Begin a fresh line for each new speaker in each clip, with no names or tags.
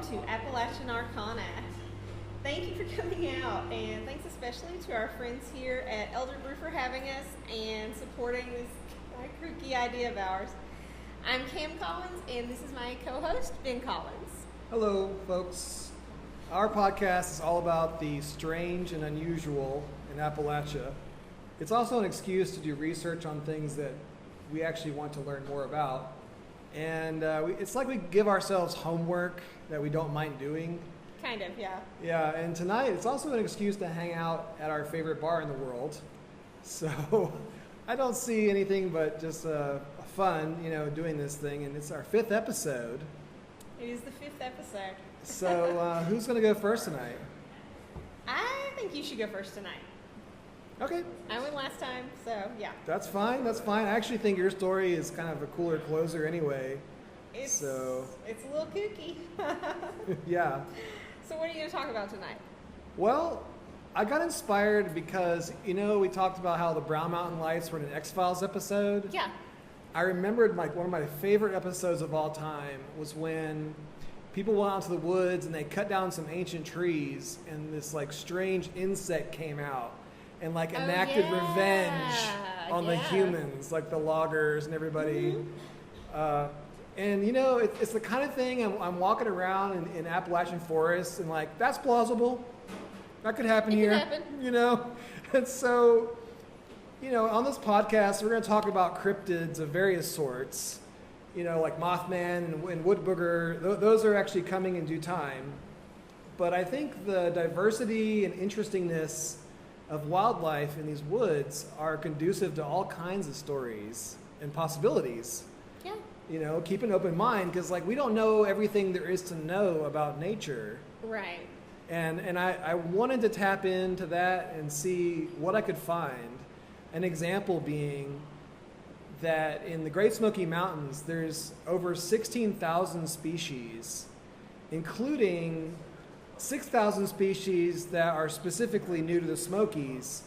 to Appalachian Arcana. Thank you for coming out, and thanks especially to our friends here at Elder Brew for having us and supporting this kooky idea of ours. I'm Cam Collins, and this is my co-host, Ben Collins.
Hello, folks. Our podcast is all about the strange and unusual in Appalachia. It's also an excuse to do research on things that we actually want to learn more about. And it's like we give ourselves homework that we don't mind doing.
Kind of, yeah.
Yeah, and tonight it's also an excuse to hang out at our favorite bar in the world. So I don't see anything but just fun, doing this thing. And it's our 5th episode.
It is the 5th episode.
So who's going to go first tonight?
I think you should go first tonight.
Okay.
I went last time, so yeah.
That's fine. I actually think your story is kind of a cooler closer anyway.
It's a little kooky.
Yeah.
So what are you going to talk about tonight?
Well, I got inspired because, we talked about how the Brown Mountain Lights were in an X-Files episode.
Yeah.
I remembered one of my favorite episodes of all time was when people went out to the woods and they cut down some ancient trees and this strange insect came out and enacted revenge on the humans, like the loggers and everybody. Mm-hmm. And it's the kind of thing I'm walking around in Appalachian forests and that's plausible. That could happen here.
It could happen.
And so, on this podcast we're going to talk about cryptids of various sorts. Like Mothman and Wood Booger. Those are actually coming in due time. But I think the diversity and interestingness of wildlife in these woods are conducive to all kinds of stories and possibilities.
Yeah.
Keep an open mind because we don't know everything there is to know about nature.
Right.
And I wanted to tap into that and see what I could find. An example being that in the Great Smoky Mountains, there's over 16,000 species, including 6,000 species that are specifically new to the Smokies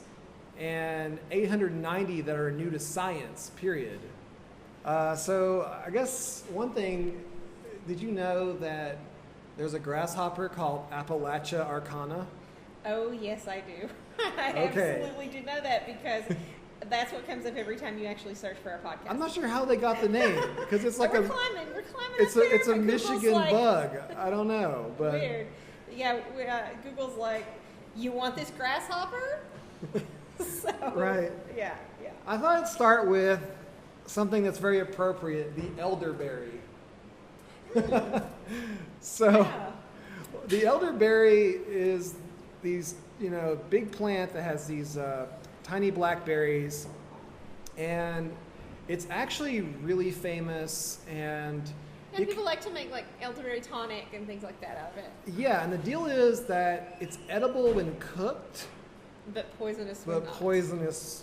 and 890 that are new to science, period. So I guess one thing, did you know that there's a grasshopper called Appalachia Arcana?
Oh, yes, I do. I absolutely do know that because that's what comes up every time you actually search for our podcast.
I'm not sure how they got the name because it's like
we're climbing
it's a Michigan bug. I don't know, but
weird. Yeah, Google's like, you want this grasshopper? So,
right.
Yeah.
I thought I'd start with something that's very appropriate: the elderberry. The elderberry is these, big plant that has these tiny black berries, and it's actually really famous. And
people like to make elderberry tonic and things like that out of it.
Yeah, and the deal is that it's edible when cooked,
but poisonous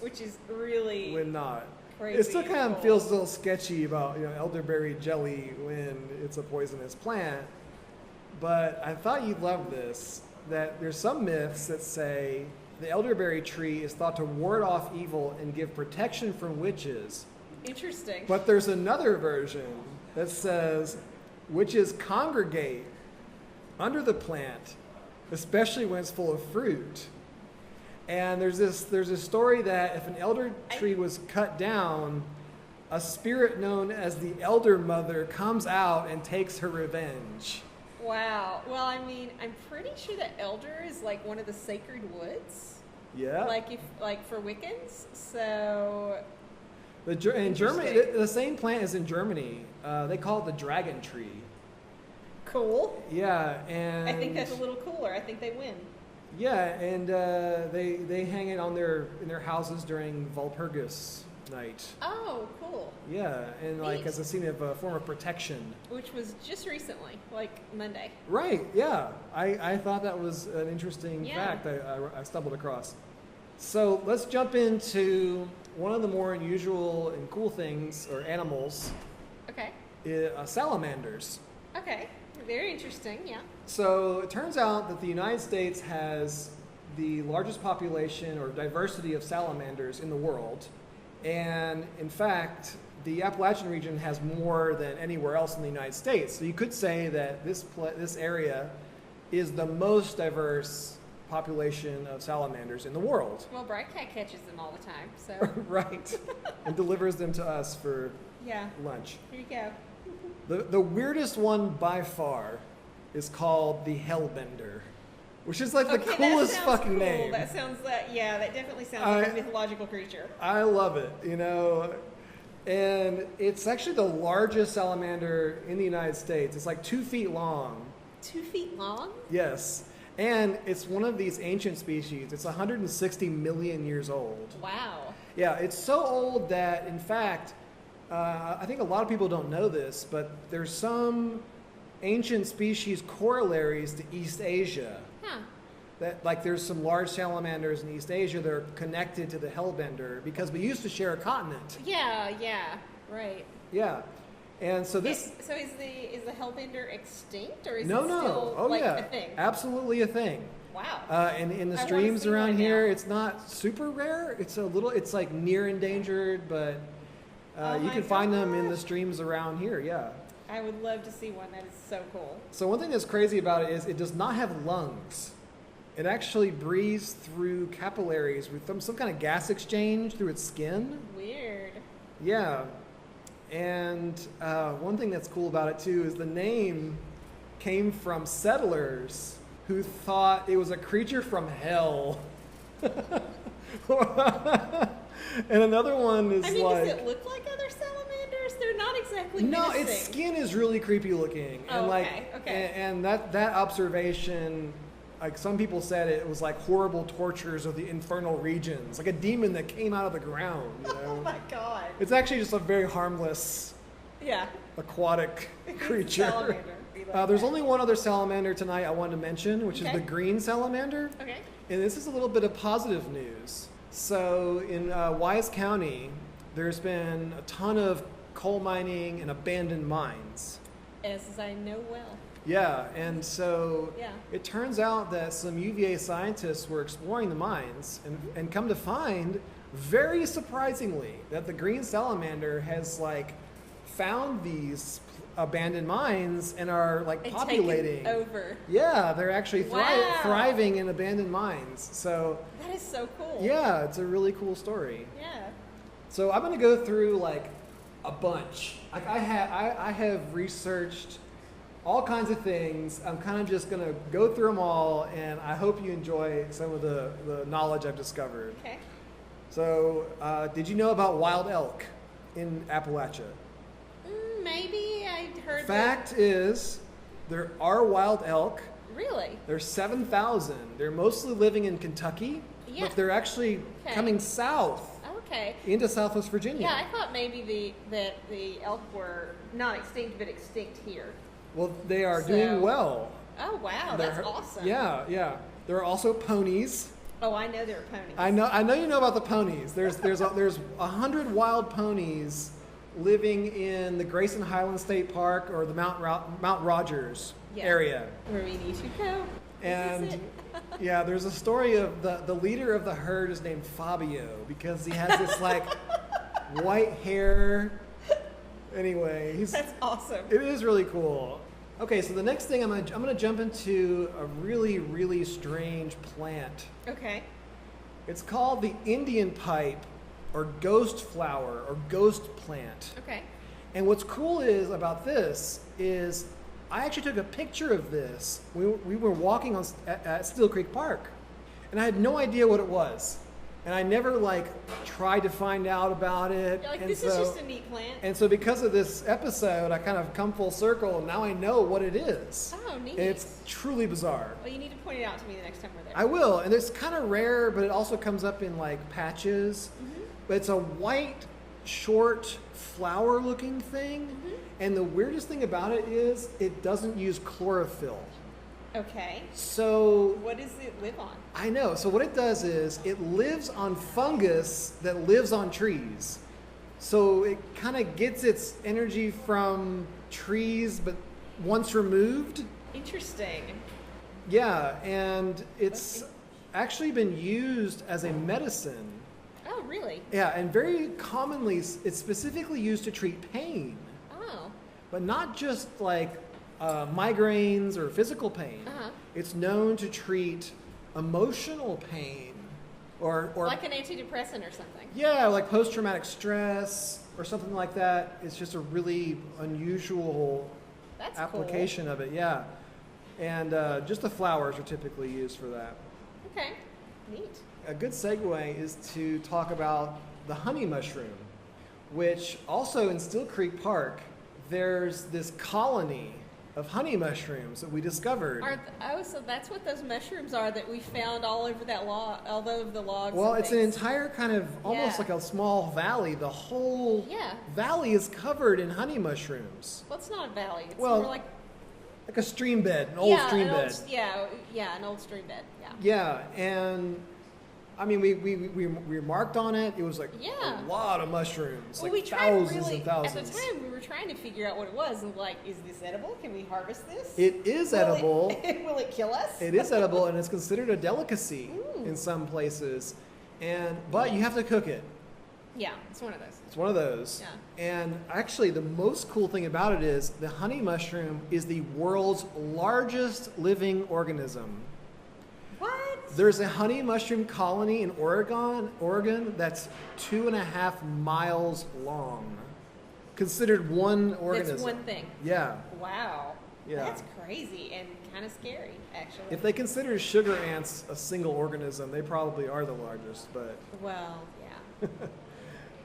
which
is really
when not.
Crazy.
It still kind of feels a little sketchy about elderberry jelly when it's a poisonous plant. But I thought you'd love this, that there's some myths that say the elderberry tree is thought to ward off evil and give protection from witches.
Interesting.
But there's another version that says witches congregate under the plant, especially when it's full of fruit. And there's this story that if an elder tree was cut down, a spirit known as the Elder Mother comes out and takes her revenge.
Wow. Well, I'm pretty sure that elder is one of the sacred woods.
Yeah.
For Wiccans. So.
In Germany, the same plant is in Germany. They call it the dragon tree.
Cool.
Yeah, and
I think that's a little cooler. I think they win.
Yeah, and they hang it in their houses during Walpurgis night.
Oh, cool.
Yeah, and
Neat.
as a scene of a form of protection.
Which was just recently, Monday.
Right, yeah. I thought that was an interesting fact I stumbled across. So let's jump into one of the more unusual and cool things, or animals.
Okay.
Salamanders.
Okay, very interesting, yeah.
So it turns out that the United States has the largest population or diversity of salamanders in the world. And in fact, the Appalachian region has more than anywhere else in the United States. So you could say that this area is the most diverse population of salamanders in the world.
Well, Bright Cat catches them all the time, so.
Right. And delivers them to us for lunch.
Here you go.
The weirdest one by far is called the Hellbender, which is like the coolest fucking
cool.
name.
That sounds that definitely sounds like a mythological creature.
I love it, and it's actually the largest salamander in the United States. It's like 2 feet long.
2 feet long?
Yes. And it's one of these ancient species. It's 160 million years old.
Wow.
Yeah, it's so old that, in fact, I think a lot of people don't know this, but there's some ancient species corollaries to East Asia.
Huh.
That, like, there's some large salamanders in East Asia that are connected to the Hellbender because we used to share a continent.
Yeah, right.
Yeah. And so this...
So is the Hellbender extinct, or is it
No.
still
Oh,
like
yeah.
a thing?
Absolutely a thing.
Wow.
And in the
I
streams
wanna see
around
one
here,
now.
it's not super rare. It's like near endangered, but you can find them in the streams around here, yeah.
I would love to see one. That is so cool.
So one thing that's crazy about it is it does not have lungs. It actually breathes through capillaries with some kind of gas exchange through its skin.
Weird.
Yeah. And one thing that's cool about it too is the name came from settlers who thought it was a creature from hell. And another one is
does it look like other salamanders? They're not exactly menacing.
its skin is really creepy looking.
Oh,
and
okay.
And that observation, like some people said, it was like horrible tortures of the infernal regions, like a demon that came out of the ground.
Oh my god.
It's actually just a very harmless aquatic creature.
Salamander.
There's only one other salamander tonight I wanted to mention, which is the green salamander.
Okay.
And this is a little bit of positive news. So in Wise County, there's been a ton of coal mining and abandoned mines.
As I know well.
Yeah, and so
Yeah.
it turns out that some UVA scientists were exploring the mines and come to find, very surprisingly, that the green salamander has like found these abandoned mines and are like
And
populating.
taken over.
Yeah, they're actually
Wow.
thriving in abandoned mines. So
That is so cool.
yeah, it's a really cool story.
Yeah.
So I'm gonna go through like a bunch. Like I have researched all kinds of things. I'm kind of just gonna go through them all, and I hope you enjoy some of the knowledge I've discovered.
Okay.
So, did you know about wild elk in Appalachia?
Maybe I heard.
Fact is, there are wild elk.
Really?
There's 7,000. They're mostly living in Kentucky, but they're actually coming south
Okay.
into Southwest Virginia.
Yeah, I thought maybe the elk were not extinct, but extinct here.
Well, they are doing well.
Oh wow, that's awesome.
Yeah. There are also ponies.
Oh, I know there are ponies.
I know you know about the ponies. There's 100 wild ponies living in the Grayson Highland State Park or the Mount Rogers area.
Where we need to go.
And yeah, there's a story of the leader of the herd is named Fabio because he has this like white hair. Anyway,
that's awesome.
It is really cool. Okay, so the next thing I'm gonna jump into a really, really strange plant.
Okay.
It's called the Indian pipe or ghost flower or ghost plant.
Okay.
And what's cool is about this is I actually took a picture of this. We were walking at Steel Creek Park, and I had no idea what it was. And I never tried to find out about it.
You're like,
and
this is just a neat plant.
And so because of this episode, I kind of come full circle, and now I know what it is.
Oh, neat.
And it's truly bizarre.
Well, you need to point it out to me the next time we're there.
I will, and it's kind of rare, but it also comes up in patches.
Mm-hmm.
But it's a white, short, flower-looking thing.
Mm-hmm.
And the weirdest thing about it is it doesn't use chlorophyll.
Okay.
So
what does it live on?
I know. So what it does is it lives on fungus that lives on trees. So it kind of gets its energy from trees, but once removed.
Interesting.
Yeah, and it's actually been used as a medicine.
Oh, really?
Yeah, and very commonly, it's specifically used to treat pain.
Oh.
But not just like migraines or physical pain.
Uh-huh.
It's known to treat emotional pain or
like an antidepressant or something.
Yeah, like post-traumatic stress or something like that. It's just a really unusual application of it. Yeah. And just the flowers are typically used for that.
Okay, neat.
A good segue is to talk about the honey mushroom, which also in Still Creek Park, there's this colony of honey mushrooms that we discovered.
So that's what those mushrooms are that we found all over that log, all over the logs.
Well,
and
it's an
things.
entire kind of almost like a small valley. The whole valley is covered in honey mushrooms.
Well, it's not a valley. It's
more
like
a stream bed, an old stream bed.
An old stream bed. Yeah.
Yeah, and I mean, we marked on it. It was like a lot of mushrooms,
well,
like thousands and thousands.
At the time, we were trying to figure out what it was, and like, is this edible? Can we harvest this?
It is edible.
Will it kill us?
It is edible, and it's considered a delicacy in some places. But you have to cook it.
Yeah, it's one of those.
It's one of those.
Yeah.
And actually, the most cool thing about it is the honey mushroom is the world's largest living organism.
What?
There's a honey mushroom colony in Oregon that's 2.5 miles long. Considered one organism.
That's one thing.
Yeah.
Wow.
Yeah.
That's crazy and kind of scary, actually.
If they consider sugar ants a single organism, they probably are the largest, but...
Well, yeah.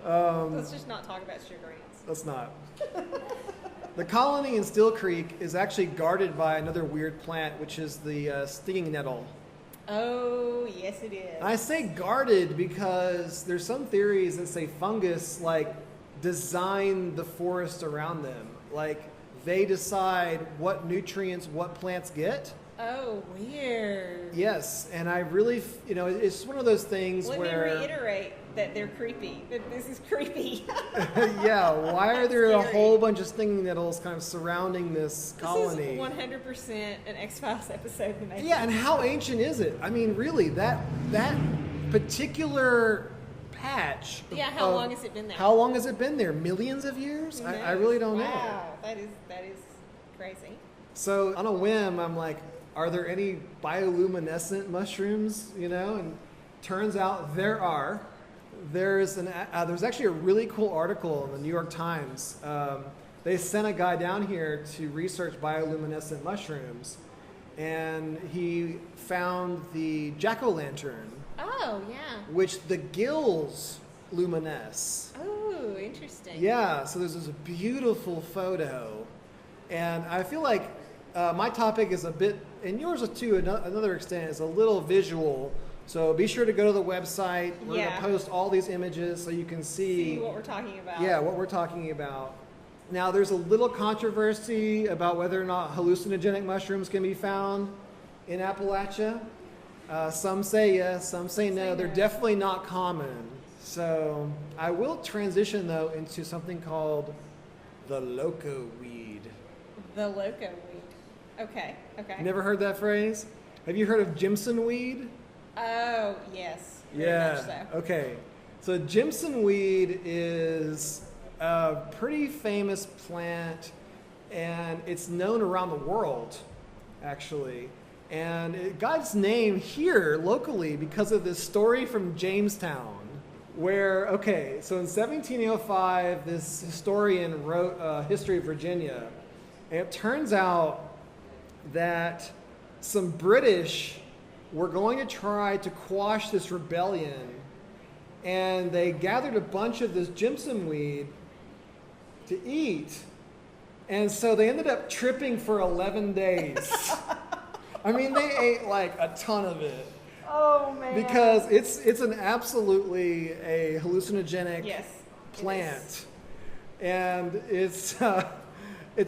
Let's just not talk about sugar ants.
Let's not. The colony in Still Creek is actually guarded by another weird plant, which is the stinging nettle.
Oh, yes it is.
And I say guarded because there's some theories that say fungus, like, design the forest around them. Like, they decide what nutrients what plants get.
Oh, weird.
Yes, and I really, it's one of those things
Let
where...
me reiterate that they're creepy, that this is creepy.
Yeah, why are there a whole bunch of stinging nettles kind of surrounding this colony?
This is 100% an X-Files episode.
Yeah, and how ancient is it? I mean, really, that particular patch.
Yeah, how long has it been there?
How long has it been there? Millions of years? I really don't know.
Wow, that is crazy.
So on a whim, I'm like, are there any bioluminescent mushrooms? And turns out there are. There's actually a really cool article in the New York Times. They sent a guy down here to research bioluminescent mushrooms, and he found the jack-o'-lantern.
Oh, yeah.
Which the gills luminesce.
Oh, interesting.
Yeah, so there's this beautiful photo. And I feel like my topic is a bit, and yours to another extent, is a little visual. So be sure to go to the website. We're going to post all these images so you can see
what we're talking about.
Yeah, what we're talking about. Now, there's a little controversy about whether or not hallucinogenic mushrooms can be found in Appalachia. Some say yes, some say no. They're definitely not common. So I will transition, though, into something called the loco weed.
The loco weed. Okay.
Never heard that phrase? Have you heard of Jimson weed?
Oh, yes.
Yeah.
Very much so.
Okay. So Jimson weed is a pretty famous plant, and it's known around the world, actually. And it got its name here locally because of this story from Jamestown, where, so in 1705, this historian wrote a history of Virginia, and it turns out that some British were going to try to quash this rebellion, and they gathered a bunch of this Jimson weed to eat, and so they ended up tripping for 11 days. I mean, they ate like a ton of it.
Oh, man.
Because it's an absolutely a hallucinogenic plant. And it's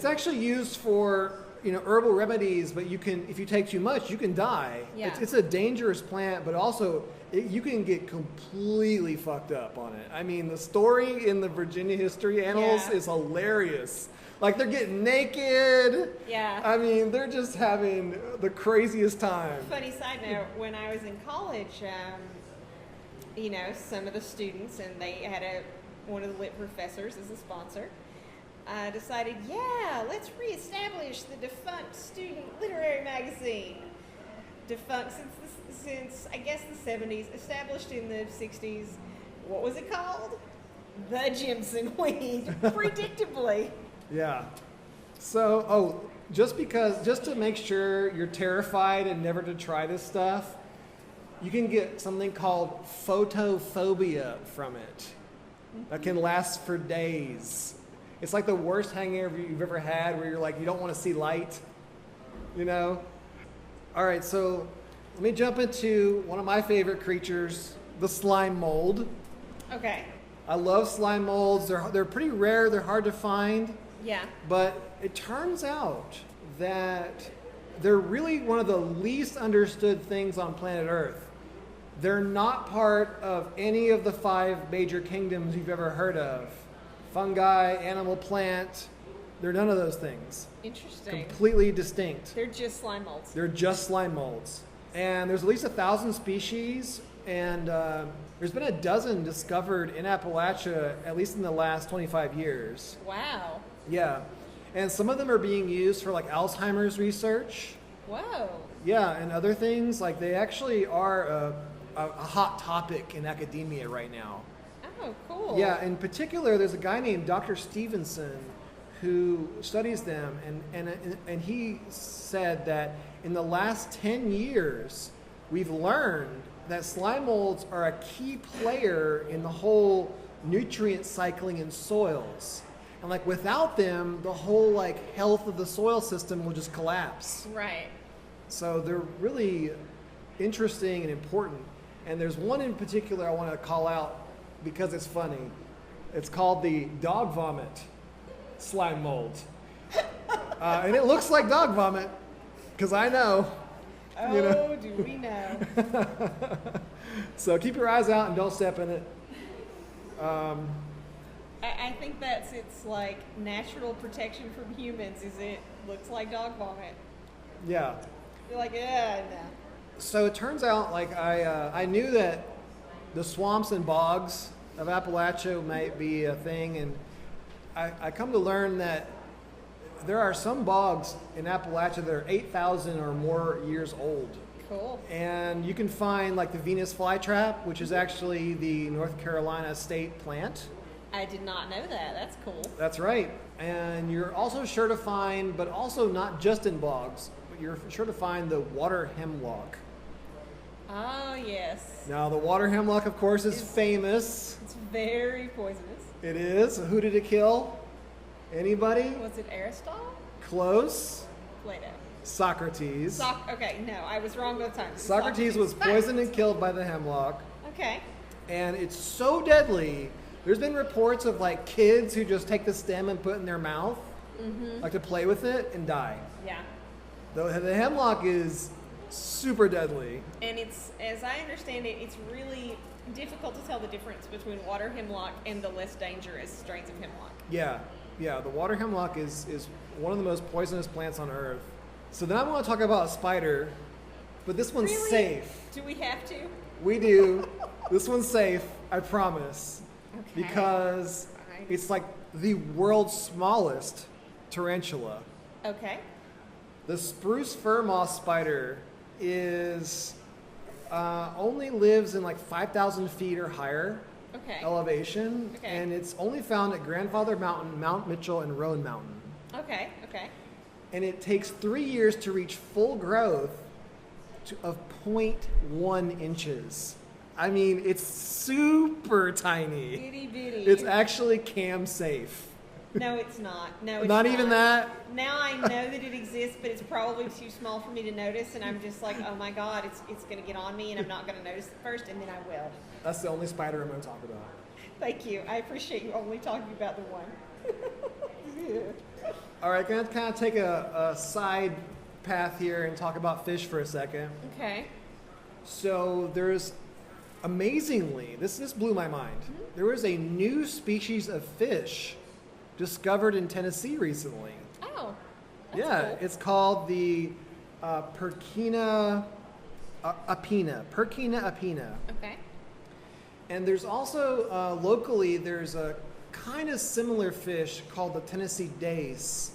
actually used for, herbal remedies, but if you take too much, you can die.
Yeah.
It's a dangerous plant, but also you can get completely fucked up on it. I mean, the story in the Virginia History Annals is hilarious. Like, they're getting naked.
Yeah.
I mean, they're just having the craziest time.
Funny side note, when I was in college, some of the students, and they had one of the lit professors as a sponsor, decided, let's reestablish the defunct student literary magazine. Defunct since I guess the 70s, established in the 60s. What was it called? The Jimson Weed, predictably.
Yeah. So, just to make sure you're terrified and never to try this stuff, you can get something called photophobia from it. That can last for days. It's like the worst hangover you've ever had, where you're like, you don't want to see light, All right, so let me jump into one of my favorite creatures, the slime mold.
Okay.
I love slime molds. They're pretty rare. They're hard to find.
Yeah.
But it turns out that they're really one of the least understood things on planet Earth. They're not part of any of the 5 major kingdoms you've ever heard of. Fungi, animal, plant. They're none of those things.
Interesting.
Completely distinct.
They're just slime molds.
They're just slime molds. And there's at least 1,000 species, and there's been a dozen discovered in Appalachia, at least in the last 25 years.
Wow.
Yeah. And some of them are being used for like Alzheimer's research.
Whoa.
Yeah, and other things. Like they actually are a hot topic in academia right now.
Oh, cool.
Yeah, in particular, there's a guy named Dr. Stevenson who studies them, and he said that in the last 10 years, we've learned that slime molds are a key player in the whole nutrient cycling in soils. And like without them, the whole like health of the soil system will just collapse.
Right.
So they're really interesting and important. And there's one in particular I want to call out because it's funny. It's called the dog vomit slime mold. And it looks like dog vomit, because I know.
Oh, do we know.
So keep your eyes out and don't step in it.
I think that's its like natural protection from humans is it looks like dog vomit.
Yeah.
You're like, no.
So it turns out like I knew that the swamps and bogs of Appalachia might be a thing, and I come to learn that there are some bogs in Appalachia that are 8,000 or more years old.
Cool.
And you can find like the Venus flytrap, which is actually the North Carolina state plant.
I did not know that. That's cool.
That's right. And you're also sure to find, but also not just in bogs, but you're sure to find the water hemlock.
Oh, yes.
Now, the water hemlock, of course, is famous.
It's very poisonous.
It is. Who did it kill? Anybody?
Was it Aristotle?
Close.
Plato.
Socrates.
Okay, no, I was wrong both times.
Socrates was poisoned and killed by the hemlock.
Okay.
And it's so deadly. There's been reports of like kids who just take the stem and put it in their mouth, like to play with it and die.
Yeah.
The hemlock is super deadly.
And it's, as I understand it, it's really difficult to tell the difference between water hemlock and the less dangerous strains of hemlock.
Yeah. The water hemlock is one of the most poisonous plants on Earth. So then I want to talk about a spider, but this one's
Really?
safe.
Do we have to?
We do. This one's safe, I promise.
Okay.
Because it's like the world's smallest tarantula.
Okay.
The spruce fir moss spider is only lives in like 5,000 feet or higher elevation, and it's only found at Grandfather Mountain, Mount Mitchell, and Roan Mountain.
Okay.
And it takes 3 years to reach full growth of 0.1 inches. I mean, it's super tiny.
Itty bitty.
It's actually cam safe.
No, it's not. No, it's
Not even that?
Now I know that it exists, but it's probably too small for me to notice, and I'm just like, oh my God, it's going to get on me, and I'm not going to notice it first, and then I will.
That's the only spider I'm going to talk about.
Thank you. I appreciate you only talking about the one.
All right, going to kind of take a side path here and talk about fish for a second.
Okay.
So there's, amazingly, this blew my mind. There was a new species of fish discovered in Tennessee recently.
Oh.
Cool. It's called the Perkina apina.
Okay.
And there's also, locally, there's a kind of similar fish called the Tennessee dace,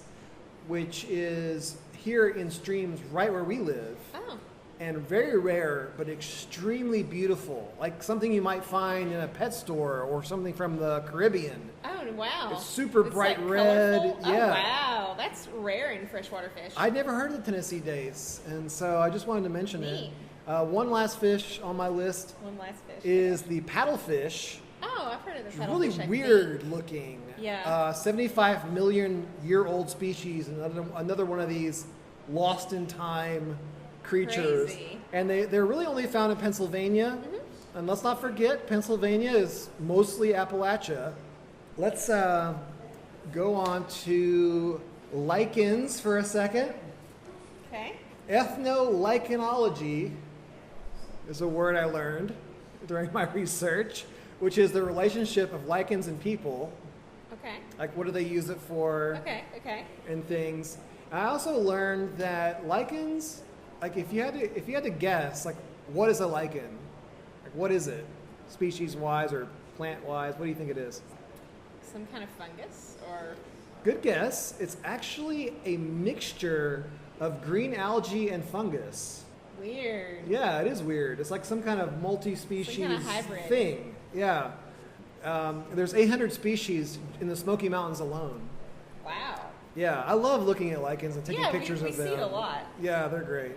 which is here in streams right where we live.
Oh.
And very rare, but extremely beautiful. Like something you might find in a pet store or something from the Caribbean.
Oh, wow.
It's super bright
like
red.
colorful?
Yeah.
Oh, wow. That's rare in freshwater fish.
I'd never heard of the Tennessee dace, and so I just wanted to mention
Neat.
it. One last fish on my list
One last fish.
is the paddlefish.
Oh, I've heard of the
It's
paddlefish.
really
I think.
weird looking.
Yeah.
75 million year old species, another one of these lost in time creatures.
Crazy.
And they're really only found in Pennsylvania.
Mm-hmm.
And let's not forget, Pennsylvania is mostly Appalachia. Let's go on to lichens for a second.
Okay.
Ethnolichenology is a word I learned during my research, which is the relationship of lichens and people.
Okay.
Like, what do they use it for?
Okay.
And things. I also learned that lichens, like if you had to guess, like what is a lichen? Like what is it? Species wise or plant wise, what do you think it is?
Some kind of fungus or
Good guess. It's actually a mixture of green algae and fungus.
weird.
Yeah, it is weird. It's like some kind of multi-species
Some kind of hybrid.
thing. Yeah. There's 800 species in the Smoky Mountains alone.
Wow.
Yeah, I love looking at lichens and taking
Yeah,
pictures
we
of them.
see it a lot.
Yeah, they're great.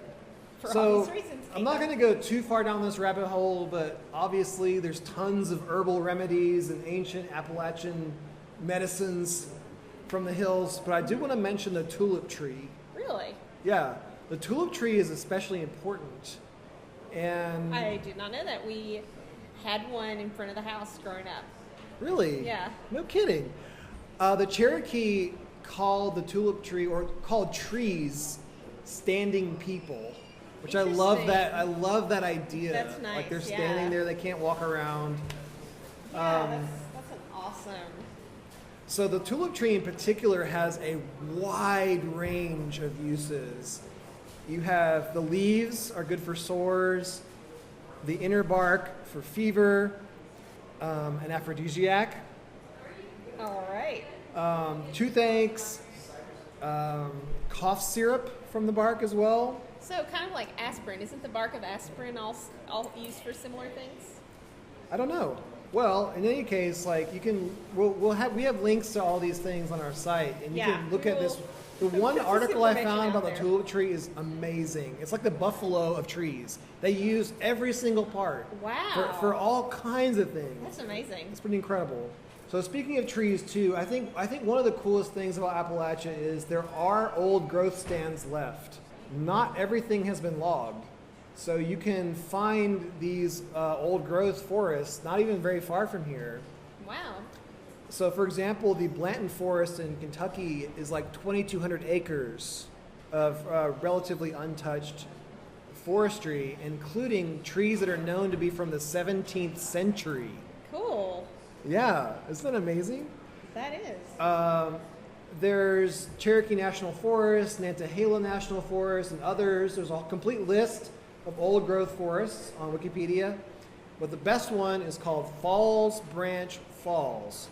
For
So,
obvious reasons.
I'm not going to go too far down this rabbit hole, but obviously there's tons of herbal remedies and ancient Appalachian medicines from the hills, but I do want to mention the tulip tree.
Really?
Yeah, the tulip tree is especially important. And
I did not know that. We had one in front of the house growing up.
really?
Yeah.
No kidding. The Cherokee called the tulip tree, or called trees, standing people, which I love
Interesting.
that. I love that idea.
That's nice,
Like they're
yeah.
standing there, they can't walk around.
Yeah, that's an awesome.
So the tulip tree in particular has a wide range of uses. You have the leaves are good for sores, the inner bark for fever, an aphrodisiac,
All right.
toothaches, cough syrup from the bark as well.
So kind of like aspirin. Isn't the bark of aspirin all used for similar things?
I don't know. Well, in any case, like you can, we have links to all these things on our site, and you
Yeah,
can look
we
at this. The
will
one
put this
article I
information
found
out
about the
there.
tulip tree is amazing. It's like the buffalo of trees. They use every single part
Wow.
for all kinds of things.
That's amazing.
It's pretty incredible. So speaking of trees too, I think one of the coolest things about Appalachia is there are old growth stands left. Not everything has been logged. So you can find these old growth forests not even very far from here.
Wow.
So for example, the Blanton Forest in Kentucky is like 2,200 acres of relatively untouched forestry, including trees that are known to be from the 17th century.
Cool.
Yeah, isn't that amazing?
That is.
There's Cherokee National Forest, Nantahala National Forest, and others. There's a complete list of old growth forests on Wikipedia. But the best one is called Falls Branch Falls.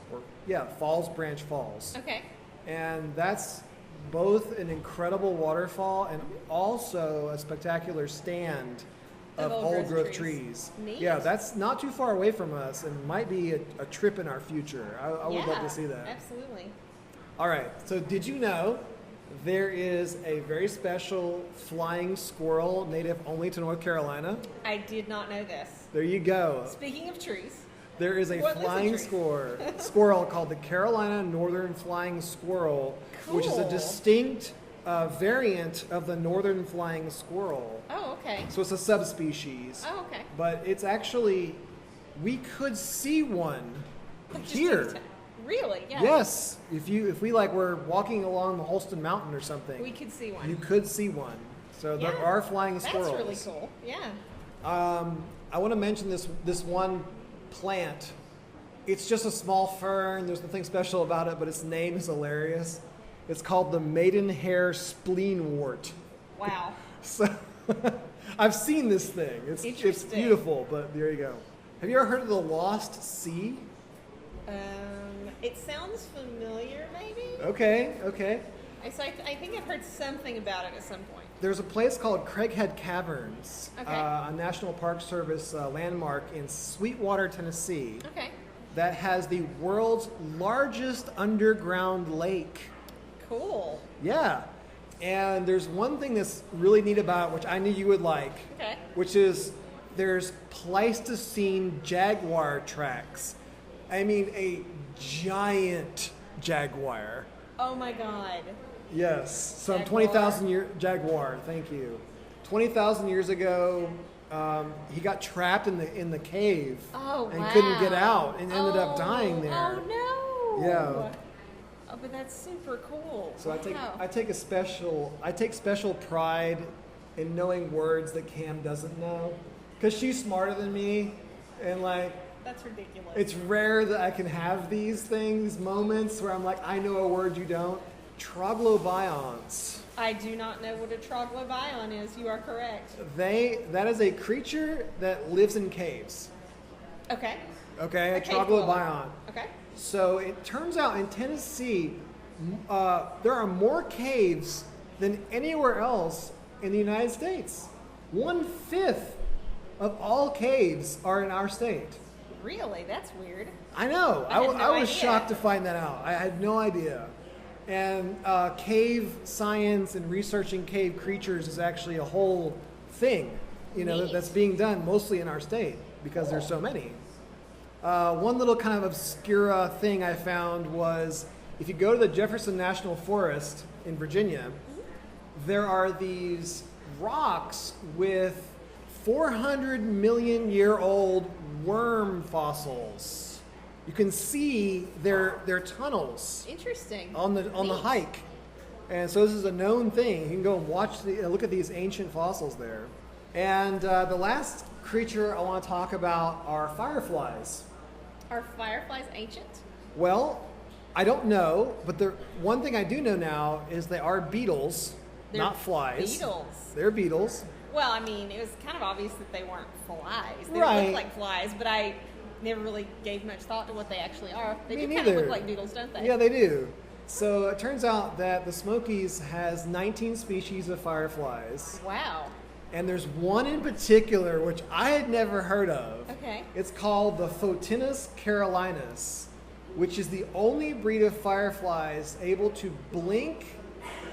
Falls Branch Falls.
Okay.
And that's both an incredible waterfall and also a spectacular stand of old growth trees.
Neat.
Yeah, that's not too far away from us and might be a trip in our future. I would love to see that.
Absolutely.
All right, so did you know there is a very special flying squirrel native only to North Carolina?
I did not know this.
There you go.
Speaking of trees.
There is a
What is a
flying
tree?
squirrel called the Carolina Northern Flying Squirrel, which is a
Cool.
distinct variant of the northern flying squirrel.
Oh, okay.
So it's a subspecies.
Oh, okay.
But it's actually, we could see one
Just
here.
Really? Yeah.
Yes, if we like were walking along the Holston Mountain or something,
We could see one.
you could see one. So there
Yeah.
are flying squirrels.
That's really cool. Yeah.
I want to mention this one plant. It's just a small fern. There's nothing special about it, but its name is hilarious. It's called the maidenhair spleenwort.
Wow.
So I've seen this thing. It's
Interesting.
beautiful, but there you go. Have you ever heard of the Lost Sea?
It sounds familiar, maybe?
Okay.
So I think I've heard something about it at some point.
There's a place called Craighead Caverns,
Okay.
a National Park Service landmark in Sweetwater, Tennessee,
Okay.
that has the world's largest underground lake.
Cool.
Yeah. And there's one thing that's really neat about it, which I knew you would like,
Okay.
which is there's Pleistocene jaguar tracks. I mean, a giant jaguar.
Oh my God.
Yes, some
Jaguar.
20,000 year jaguar. Thank you. 20,000 years ago, he got trapped in the cave
Oh,
and
wow.
couldn't get out and ended up dying there.
Oh no.
Yeah.
Oh, but that's super cool.
So
Wow.
I take special pride in knowing words that Cam doesn't know, because she's smarter than me, and like
That's ridiculous.
it's rare that I can have these moments where I'm like, I know a word you don't. Troglobions.
I do not know what a troglobion is. You are correct.
That is a creature that lives in caves.
Okay.
Okay, a
cave
troglobion.
dweller. Okay.
So it turns out in Tennessee, there are more caves than anywhere else in the United States. 1/5 of all caves are in our state.
Really? That's weird.
I know.
I had no
I was
idea.
shocked to find that out. I had no idea. And cave science and researching cave creatures is actually a whole thing,
Neat.
that's being done mostly in our state because there's so many. One little kind of obscura thing I found was if you go to the Jefferson National Forest in Virginia, there are these rocks with 400 million year old worm fossils. You can see their tunnels
Interesting.
on the
Neat.
hike, and so this is a known thing. You can go and look at these ancient fossils there. And the last creature I want to talk about are fireflies.
Are fireflies ancient?
Well, I don't know, but the one thing I do know now is they are beetles,
They're
not flies.
Beetles.
They're beetles.
Well, I mean, it was kind of obvious that they weren't flies. They
Right.
look like flies, but I never really gave much thought to what they actually are. They
Me
do kind of look
neither.
like beetles, don't they?
Yeah, they do. So it turns out that the Smokies has 19 species of fireflies,
Wow.
and there's one in particular which I had never heard of.
Okay.
It's called the Photinus carolinus, which is the only breed of fireflies able to blink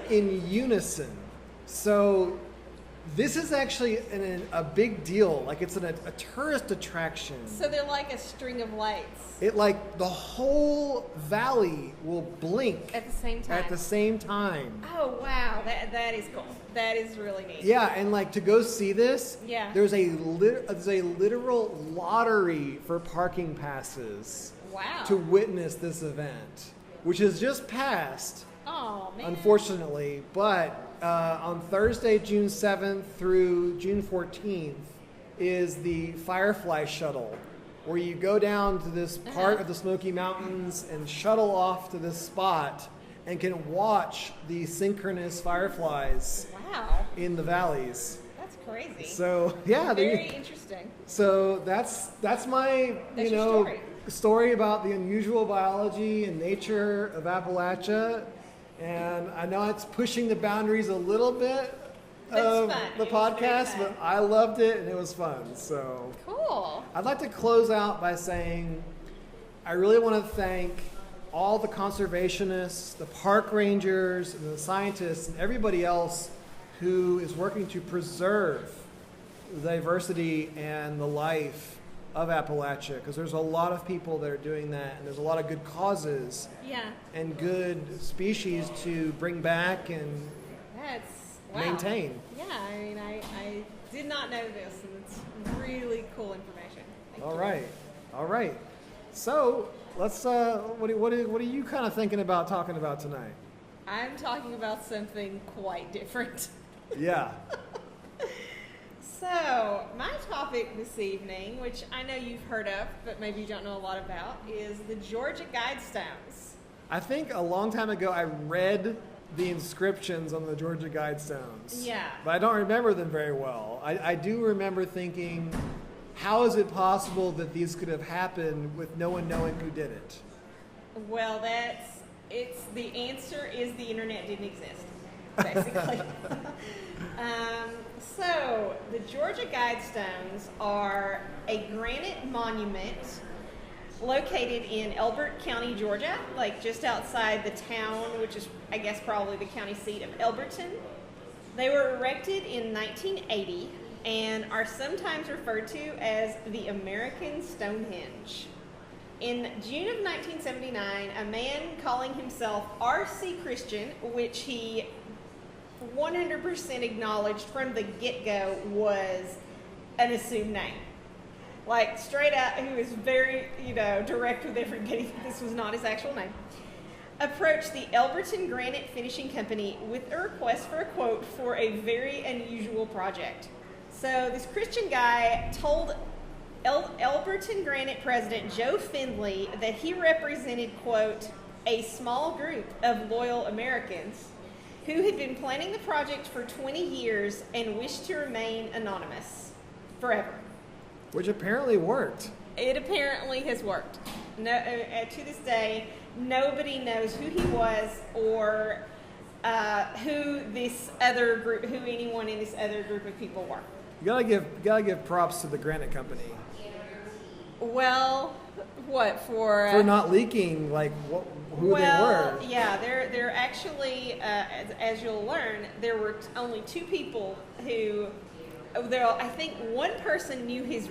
in unison. So this is actually a big deal. Like it's a tourist attraction.
So they're like a string of lights
It like the whole valley will blink
at the same time.
at the same time.
Oh wow, that is cool. That is really neat.
Yeah, and like to go see this,
Yeah.
there's a literal lottery for parking passes
Wow.
to witness this event, which has just passed,
Oh man.
unfortunately. But on Thursday, June 7th through June 14th is the Firefly Shuttle, where you go down to this part of the Smoky Mountains and shuttle off to this spot and can watch the synchronous fireflies
Wow.
in the valleys.
That's crazy.
So yeah,
Very interesting.
so that's my
That's your
story about the unusual biology and nature of Appalachia, and I know it's pushing the boundaries a little bit
But it's
of
fun.
the
It was very
podcast,
fun.
but I loved it and it was fun. So
Cool.
I'd like to close out by saying I really want to thank all the conservationists, the park rangers, and the scientists, and everybody else who is working to preserve the diversity and the life of Appalachia, because there's a lot of people that are doing that, and there's a lot of good causes
Yeah.
and good species to bring back and
That's wow.
maintain.
Yeah, I mean, I did not know this, and it's really cool information. Thank
All
you.
right, all right. So let's. What are you kind of thinking about talking about tonight?
I'm talking about something quite different.
Yeah.
So, my topic this evening, which I know you've heard of, but maybe you don't know a lot about, is the Georgia Guidestones.
I think a long time ago I read the inscriptions on the Georgia Guidestones.
Yeah.
But I don't remember them very well. I do remember thinking, how is it possible that these could have happened with no one knowing who did it?
Well, the answer is the internet didn't exist, basically. So the Georgia Guidestones are a granite monument located in Elbert County, Georgia, like just outside the town, which is, I guess, probably the county seat of Elberton. They were erected in 1980 and are sometimes referred to as the American Stonehenge. In June of 1979, a man calling himself R.C. Christian, which he 100% acknowledged from the get-go was an assumed name. Like, straight out, he was very, direct with everybody. This was not his actual name. Approached the Elberton Granite Finishing Company with a request for a quote for a very unusual project. So this Christian guy told Elberton Granite President Joe Findley that he represented, quote, a small group of loyal Americans who had been planning the project for 20 years and wished to remain anonymous forever.
Which apparently worked.
It apparently has worked. No, to this day, nobody knows who he was or who anyone in this other group of people were.
You gotta give props to the granite company.
Well, what for?
For not leaking who they were.
Yeah, they're actually, as you'll learn, there were only two people who. I think one person knew his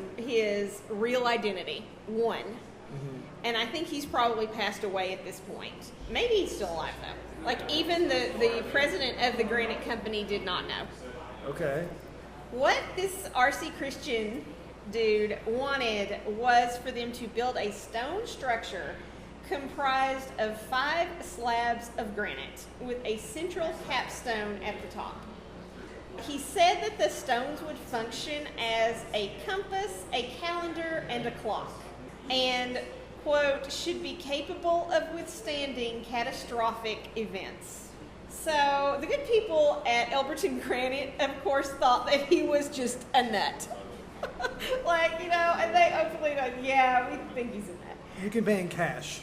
real identity. One. Mm-hmm. And I think he's probably passed away at this point. Maybe he's still alive though. Like even the president of the granite company did not know.
Okay.
What this R.C. Christian dude wanted was for them to build a stone structure comprised of 5 slabs of granite with a central capstone at the top. He said that the stones would function as a compass, a calendar, and a clock, and, quote, should be capable of withstanding catastrophic events. So the good people at Elberton Granite, of course, thought that he was just a nut. And they openly yeah, we think he's a nut.
You can pay in cash.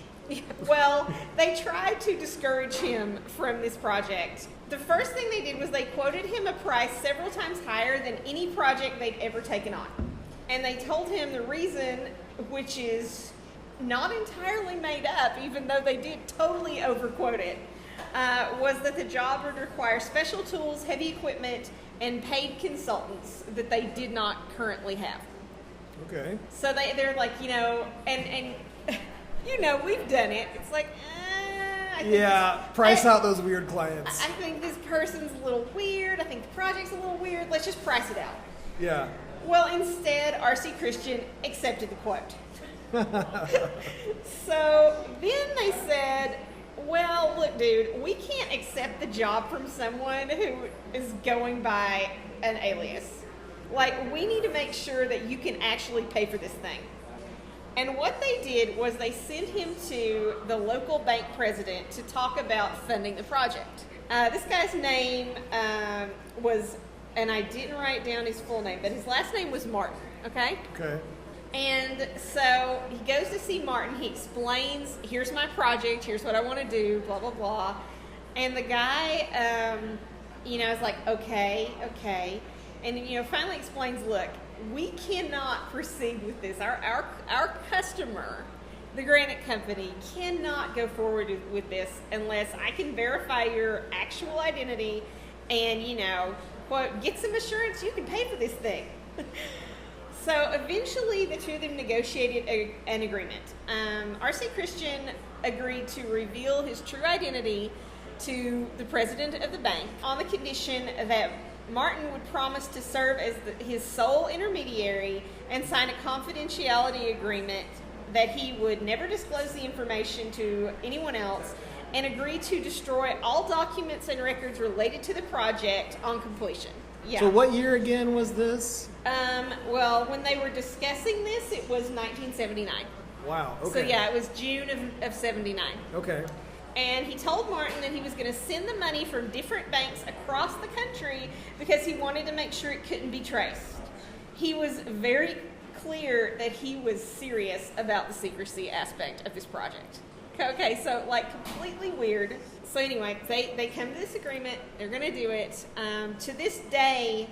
Well, they tried to discourage him from this project. The first thing they did was they quoted him a price several times higher than any project they'd ever taken on. And they told him the reason, which is not entirely made up, even though they did totally overquote it, was that the job would require special tools, heavy equipment, and paid consultants that they did not currently have.
Okay.
So they're like, and we've done it. It's like,
price out those weird clients.
I think this person's a little weird. I think the project's a little weird. Let's just price it out.
Yeah.
Well, instead, R.C. Christian accepted the quote. So then they said, well, look, dude, we can't accept the job from someone who is going by an alias. Like, we need to make sure that you can actually pay for this thing. And what they did was they sent him to the local bank president to talk about funding the project. This guy's name was, and I didn't write down his full name, but his last name was Martin, okay?
Okay.
And so he goes to see Martin. He explains, here's my project, here's what I want to do, blah, blah, blah. And the guy, is like, okay. And, finally explains, look, we cannot proceed with this. Our customer, the granite company, cannot go forward with this unless I can verify your actual identity and, quote, get some assurance you can pay for this thing. So eventually the two of them negotiated an agreement. R.C. Christian agreed to reveal his true identity to the president of the bank on the condition that Martin would promise to serve as his sole intermediary and sign a confidentiality agreement that he would never disclose the information to anyone else and agree to destroy all documents and records related to the project on completion. Yeah.
So what year again was this?
Well, when they were discussing this, it was 1979.
Wow, okay.
So yeah, it was June of 79.
Okay.
And he told Martin that he was going to send the money from different banks across the country because he wanted to make sure it couldn't be traced. He was very clear that he was serious about the secrecy aspect of this project. Okay, so like completely weird. So anyway, they come to this agreement. They're going to do it. To this day,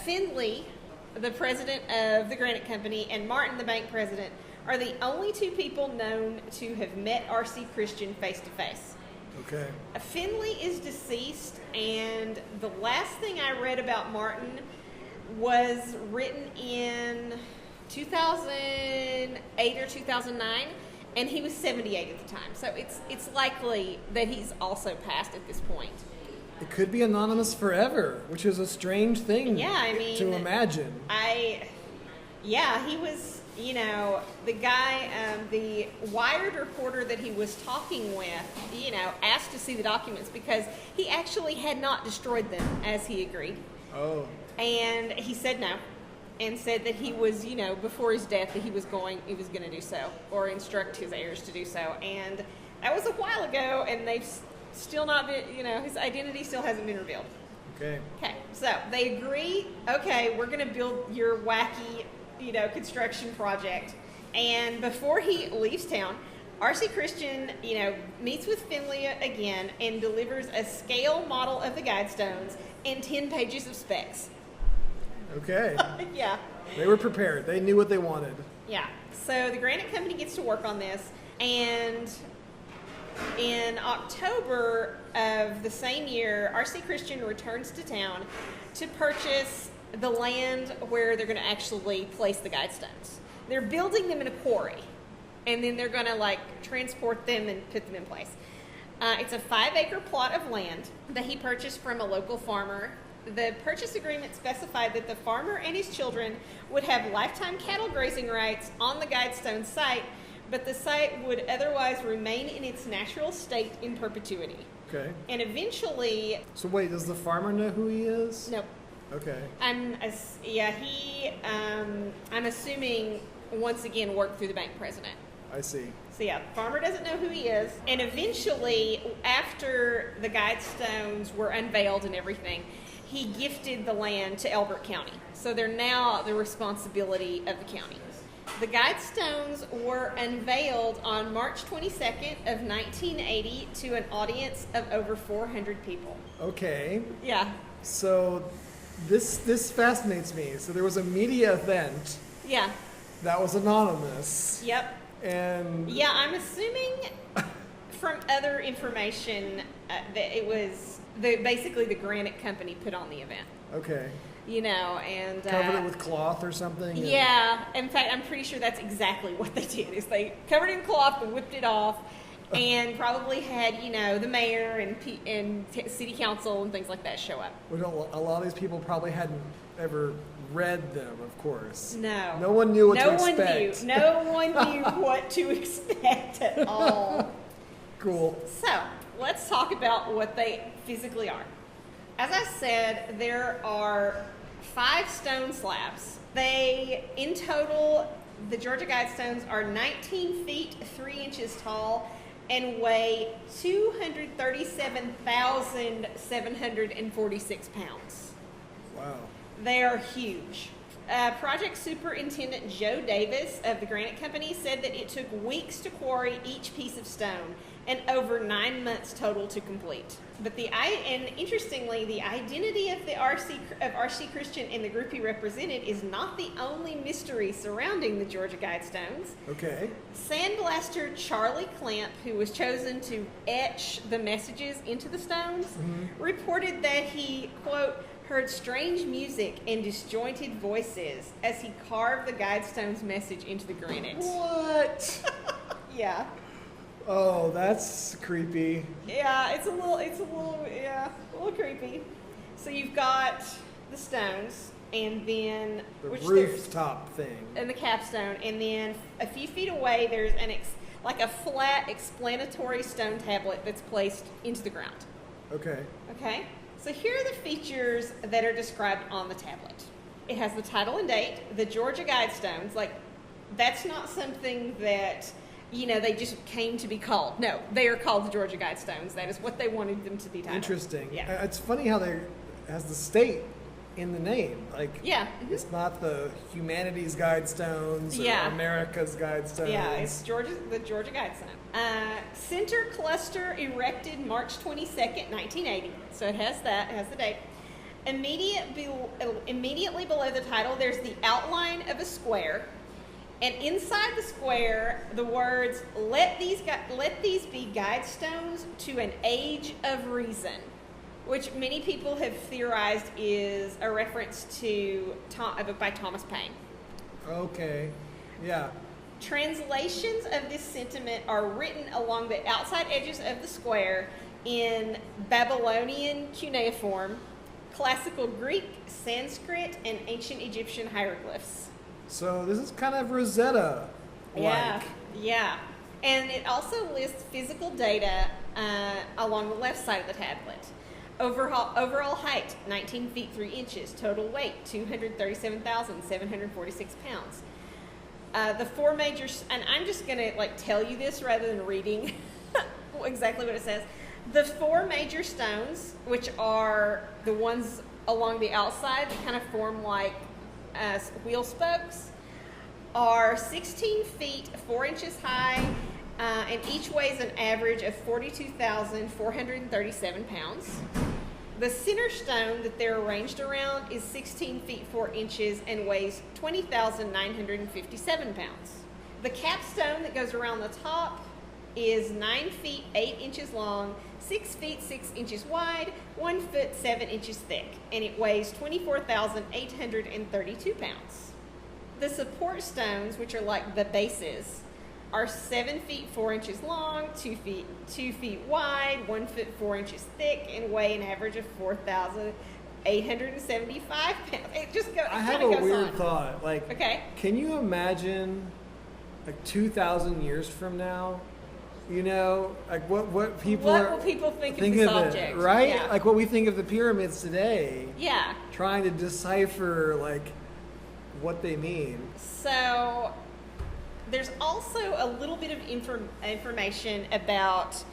Findley, the president of the Granite Company, and Martin, the bank president, are the only two people known to have met R.C. Christian face to face.
Okay.
Findley is deceased, and the last thing I read about Martin was written in 2008 or 2009, and he was 78 at the time. So it's likely that he's also passed at this point.
It could be anonymous forever, which is a strange thing to imagine.
He was, the guy, the Wired reporter that he was talking with, asked to see the documents because he actually had not destroyed them as he agreed.
Oh.
And he said no, and said that he was, before his death, that he was going to do so, or instruct his heirs to do so. And that was a while ago, and they've still not been, his identity still hasn't been revealed.
Okay.
Okay, so they agree, okay, we're going to build your wacky, construction project. And before he leaves town, R.C. Christian, meets with Findley again and delivers a scale model of the Guidestones and 10 pages of specs.
Okay.
Yeah.
They were prepared. They knew what they wanted.
Yeah. So the Granite Company gets to work on this, and in October of the same year, R.C. Christian returns to town to purchase the land where they're going to actually place the Guidestones. They're building them in a quarry, and then they're going to transport them and put them in place. It's a 5-acre plot of land that he purchased from a local farmer. The purchase agreement specified that the farmer and his children would have lifetime cattle grazing rights on the Guidestone site, but the site would otherwise remain in its natural state in perpetuity.
Okay.
And eventually...
So wait, does the farmer know who he is?
Nope.
Okay.
I'm assuming, once again, worked through the bank president.
I see.
So yeah, the farmer doesn't know who he is. And eventually, after the Guidestones were unveiled and everything, he gifted the land to Elbert County. So they're now the responsibility of the county. The Guidestones were unveiled on March 22nd of 1980 to an audience of over 400 people.
Okay.
Yeah.
So this fascinates me. So there was a media event.
Yeah.
That was anonymous.
Yep.
And
yeah, I'm assuming from other information that it was basically the Granite Company put on the event.
Okay.
And
covered it with cloth or something.
Yeah. In fact, I'm pretty sure that's exactly what they did. Is they covered it in cloth and whipped it off, and probably had the mayor and city council and things like that show up.
Well, a lot of these people probably hadn't ever read them, of course.
No.
No one knew what to expect.
No one knew what to expect at all.
Cool.
So, let's talk about what they physically are. As I said, there are 5 stone slabs. In total, the Georgia Guidestones are 19 feet 3 inches tall and weigh 237,746 pounds.
Wow.
They are huge. Project Superintendent Joe Davis of the Granite Company said that it took weeks to quarry each piece of stone and over 9 months total to complete. But interestingly, the identity of R.C. Christian and the group he represented is not the only mystery surrounding the Georgia Guidestones.
Okay.
Sandblaster Charlie Clamp, who was chosen to etch the messages into the stones, reported that he, quote, heard strange music and disjointed voices as he carved the Guidestones message into the granite.
What?
Yeah.
Oh, that's creepy.
Yeah, it's a little creepy. So you've got the stones, and then
the rooftop thing,
and the capstone, and then a few feet away there's a flat explanatory stone tablet that's placed into the ground.
Okay.
Okay. So here are the features that are described on the tablet. It has the title and date, the Georgia Guidestones. That's not something that they just came to be called. No, they are called the Georgia Guidestones. That is what they wanted them to be titled.
Interesting.
Yeah.
It's funny how has the state in the name. Like,
Yeah.
it's not the Humanities Guidestones or
Yeah.
America's Guidestones.
Yeah, it's the Georgia Guidestone. Center cluster erected March 22nd, 1980. So it has the date. Immediately below the title, there's the outline of a square. And inside the square, the words, let these be guidestones to an age of reason, which many people have theorized is a reference to a book by Thomas Paine.
Okay, yeah.
Translations of this sentiment are written along the outside edges of the square in Babylonian cuneiform, Classical Greek, Sanskrit, and ancient Egyptian hieroglyphs.
So this is kind of Rosetta-like.
Yeah. And it also lists physical data along the left side of the tablet. Overall height, 19 feet 3 inches. Total weight, 237,746 pounds. The four major, and I'm just going to tell you this rather than reading exactly what it says. The four major stones, which are the ones along the outside that kind of form like wheel spokes, are 16 feet 4 inches high, and each weighs an average of 42,437 pounds. The center stone that they're arranged around is 16 feet 4 inches and weighs 20,957 pounds. The capstone that goes around the top is 9 feet 8 inches long, 6 feet 6 inches wide, 1 foot 7 inches thick, and it weighs 24,832 pounds. The support stones, which are like the bases, are 7 feet 4 inches long, 2 feet wide, 1 foot 4 inches thick, and weigh an average of 4,875 pounds. It just goes.
I have a weird thought.
Okay.
Can you imagine 2,000 years from now? What will
people think of this object?
Right?
Yeah.
Like what we think of the pyramids today.
Yeah.
Trying to decipher what they mean.
So there's also a little bit of information about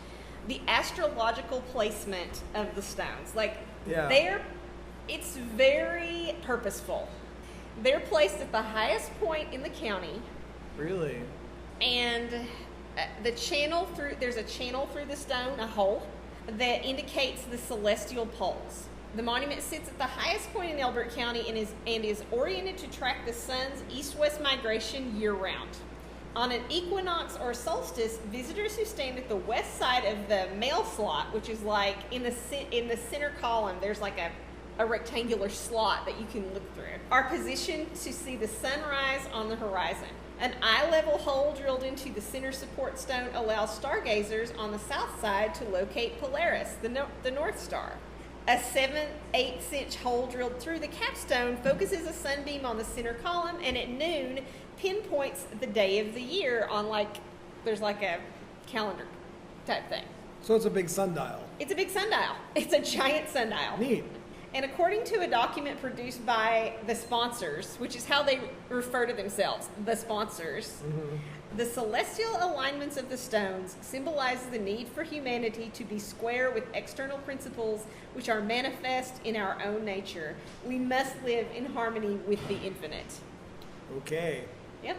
the astrological placement of the stones. It's very purposeful. They're placed at the highest point in the county.
Really?
And there's a channel through the stone, a hole, that indicates the celestial poles. The monument sits at the highest point in Elbert County and is oriented to track the sun's east-west migration year-round. On an equinox or solstice, visitors who stand at the west side of the mail slot, which is in the center column, there's a rectangular slot that you can look through, are positioned to see the sunrise on the horizon. An eye-level hole drilled into the center support stone allows stargazers on the south side to locate Polaris, the North Star. A 7/8 inch hole drilled through the capstone focuses a sunbeam on the center column, and at noon pinpoints the day of the year on there's a calendar type thing.
So it's a big sundial.
It's a big sundial. It's a giant sundial.
Neat.
And according to a document produced by the sponsors, which is how they refer to themselves, the sponsors, the celestial alignments of the stones symbolize the need for humanity to be square with external principles which are manifest in our own nature. We must live in harmony with the infinite.
Okay.
Yep.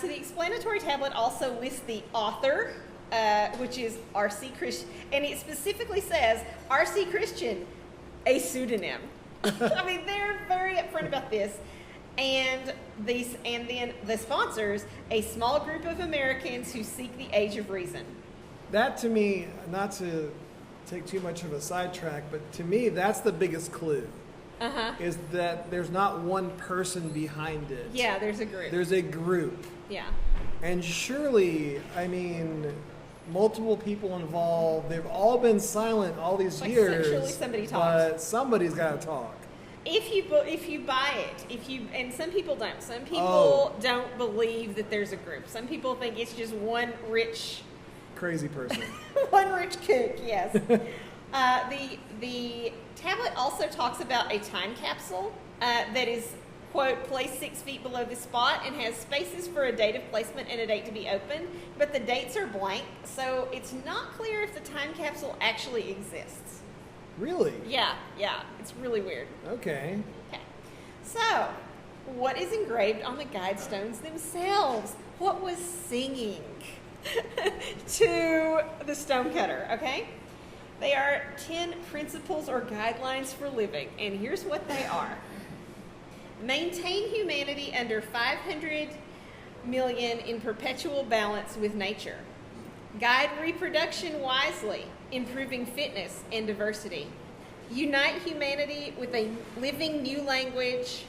So the explanatory tablet also lists the author, which is R.C. Christian, and it specifically says R.C. Christian, a pseudonym. I mean, they're very upfront about this. And then the sponsors, a small group of Americans who seek the age of reason.
That to me, not to take too much of a sidetrack, but to me, that's the biggest clue. Is that there's not one person behind it.
Yeah, there's a group.
There's a group.
Yeah.
And surely, multiple people involved, they've all been silent all these years.
Surely somebody talks.
But somebody's got to talk.
If you buy it, and some people don't. Some people don't believe that there's a group. Some people think it's just one rich,
crazy person.
one rich kook. Yes. The tablet also talks about a time capsule that is, quote, placed 6 feet below the spot and has spaces for a date of placement and a date to be opened, but the dates are blank, so it's not clear if the time capsule actually exists.
Really?
Yeah, it's really weird.
Okay.
Okay. So, what is engraved on the Guidestones themselves? What was singing to the stonecutter, okay? They are 10 principles or guidelines for living, and here's what they are. Maintain humanity under 500 million in perpetual balance with nature. Guide reproduction wisely, improving fitness and diversity. Unite humanity with a living new language.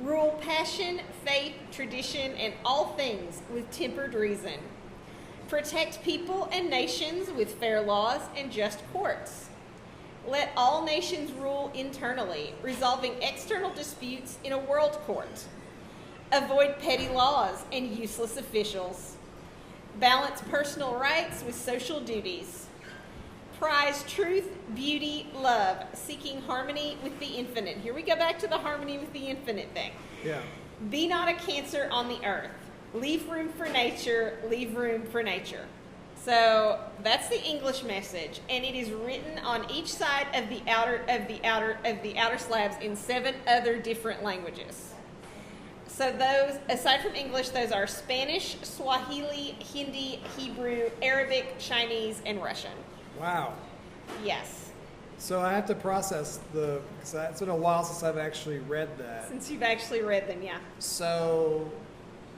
Rule passion, faith, tradition, and all things with tempered reason. Protect people and nations with fair laws and just courts. Let all nations rule internally, resolving external disputes in a world court. Avoid petty laws and useless officials. Balance personal rights with social duties. Prize truth, beauty, love, seeking harmony with the infinite. Here we go back to the harmony with the infinite thing.
Yeah.
Be not a cancer on the earth. Leave room for nature, leave room for nature. So that's the English message, and it is written on each side of the outer slabs in 7 other different languages. So those, aside from English, those are Spanish, Swahili, Hindi, Hebrew, Arabic, Chinese, and Russian.
Wow.
Yes.
So I have to process because it's been a while since I've actually read that.
Since you've actually read them, yeah.
So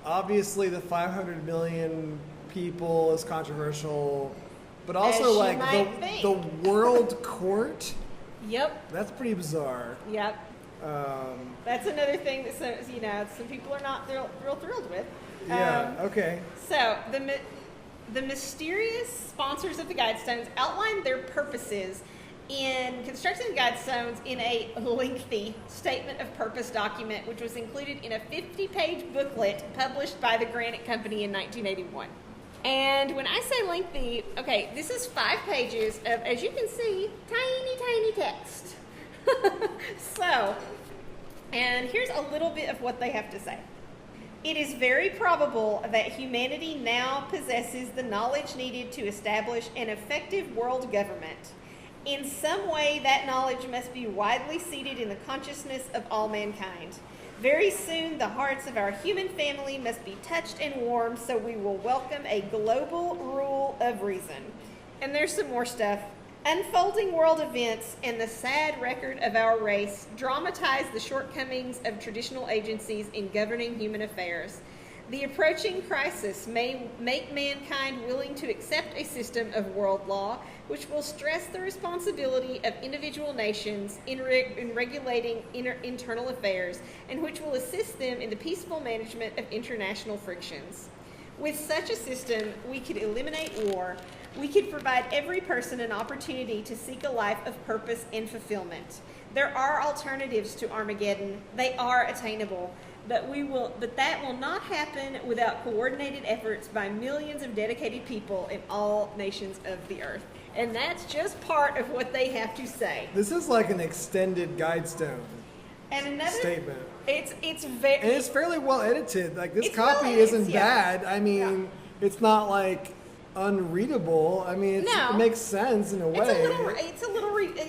obviously the 500 million people is controversial, but also
As
like
you might think.
the world court.
Yep.
That's pretty bizarre.
Yep. That's another thing that some people are not real thrilled with.
Yeah. Okay.
So the mysterious sponsors of the Guidestones outlined their purposes in constructing the Guidestones in a lengthy statement of purpose document, which was included in a 50-page booklet published by the Granite Company in 1981. And when I say lengthy, okay, this is 5 pages of, as you can see, tiny text. So, and here's a little bit of what they have to say. It is very probable that humanity now possesses the knowledge needed to establish an effective world government. In some way, that knowledge must be widely seated in the consciousness of all mankind. Very soon, the hearts of our human family must be touched and warmed, so we will welcome a global rule of reason. And there's some more stuff. Unfolding world events and the sad record of our race dramatize the shortcomings of traditional agencies in governing human affairs. The approaching crisis may make mankind willing to accept a system of world law which will stress the responsibility of individual nations in regulating internal affairs and which will assist them in the peaceful management of international frictions. With such a system, we could eliminate war. We could provide every person an opportunity to seek a life of purpose and fulfillment. There are alternatives to Armageddon. They are attainable. But that will not happen without coordinated efforts by millions of dedicated people in all nations of the earth. And that's just part of what they have to say.
This is like an extended Guidestone
And another
statement.
And
it's fairly well edited. Like this
It's
copy
well edited,
isn't
yeah.
bad. I mean, it's not like unreadable. I mean,
No.
it makes sense in a way.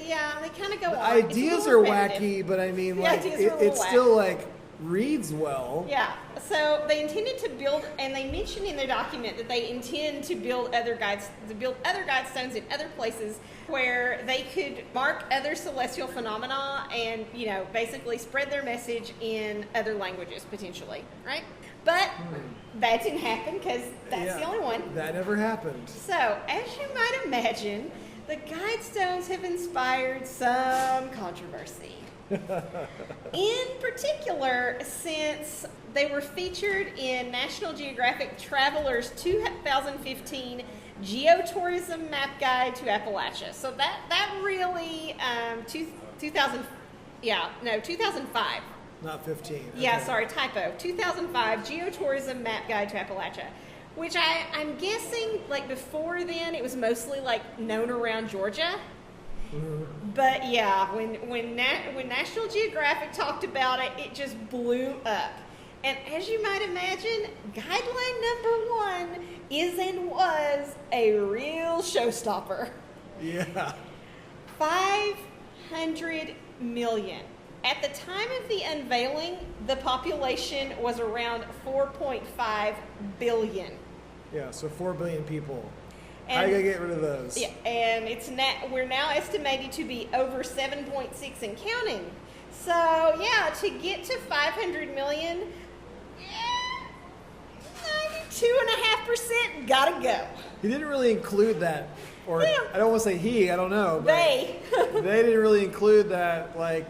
Yeah, they kind of go
The
on. It's a
ideas
little
are
repetitive.
wacky, but I mean,
The
like
ideas are a little
it still like reads well.
Yeah, so they intended to build, and they mentioned in their document that they intend to build other guidestones in other places where they could mark other celestial phenomena and, basically spread their message in other languages potentially, right? But that didn't happen because that's the only one.
That never happened.
So, as you might imagine, the Guidestones have inspired some controversy. In particular, since they were featured in National Geographic Traveler's 2015 Geotourism Map Guide to Appalachia. So that really 2005.
Not 15.
Yeah,
Okay.
sorry, typo. 2005 Geotourism Map Guide to Appalachia, which I'm guessing like before then it was mostly like known around Georgia. But yeah, when National Geographic talked about it, it just blew up. And as you might imagine, guideline number 1 is and was a real showstopper.
Yeah.
5 500 million. At the time of the unveiling, the population was around 4.5 billion.
Yeah, so 4 billion people.
And,
how are you going to get rid of those?
Yeah, and we're now estimated to be over 7.6 and counting. So, yeah, to get to 500 million, 92.5% gotta go.
He didn't really include that. Or,
Yeah.
I don't want to say he, I don't know. But
They.
they didn't really include that, like,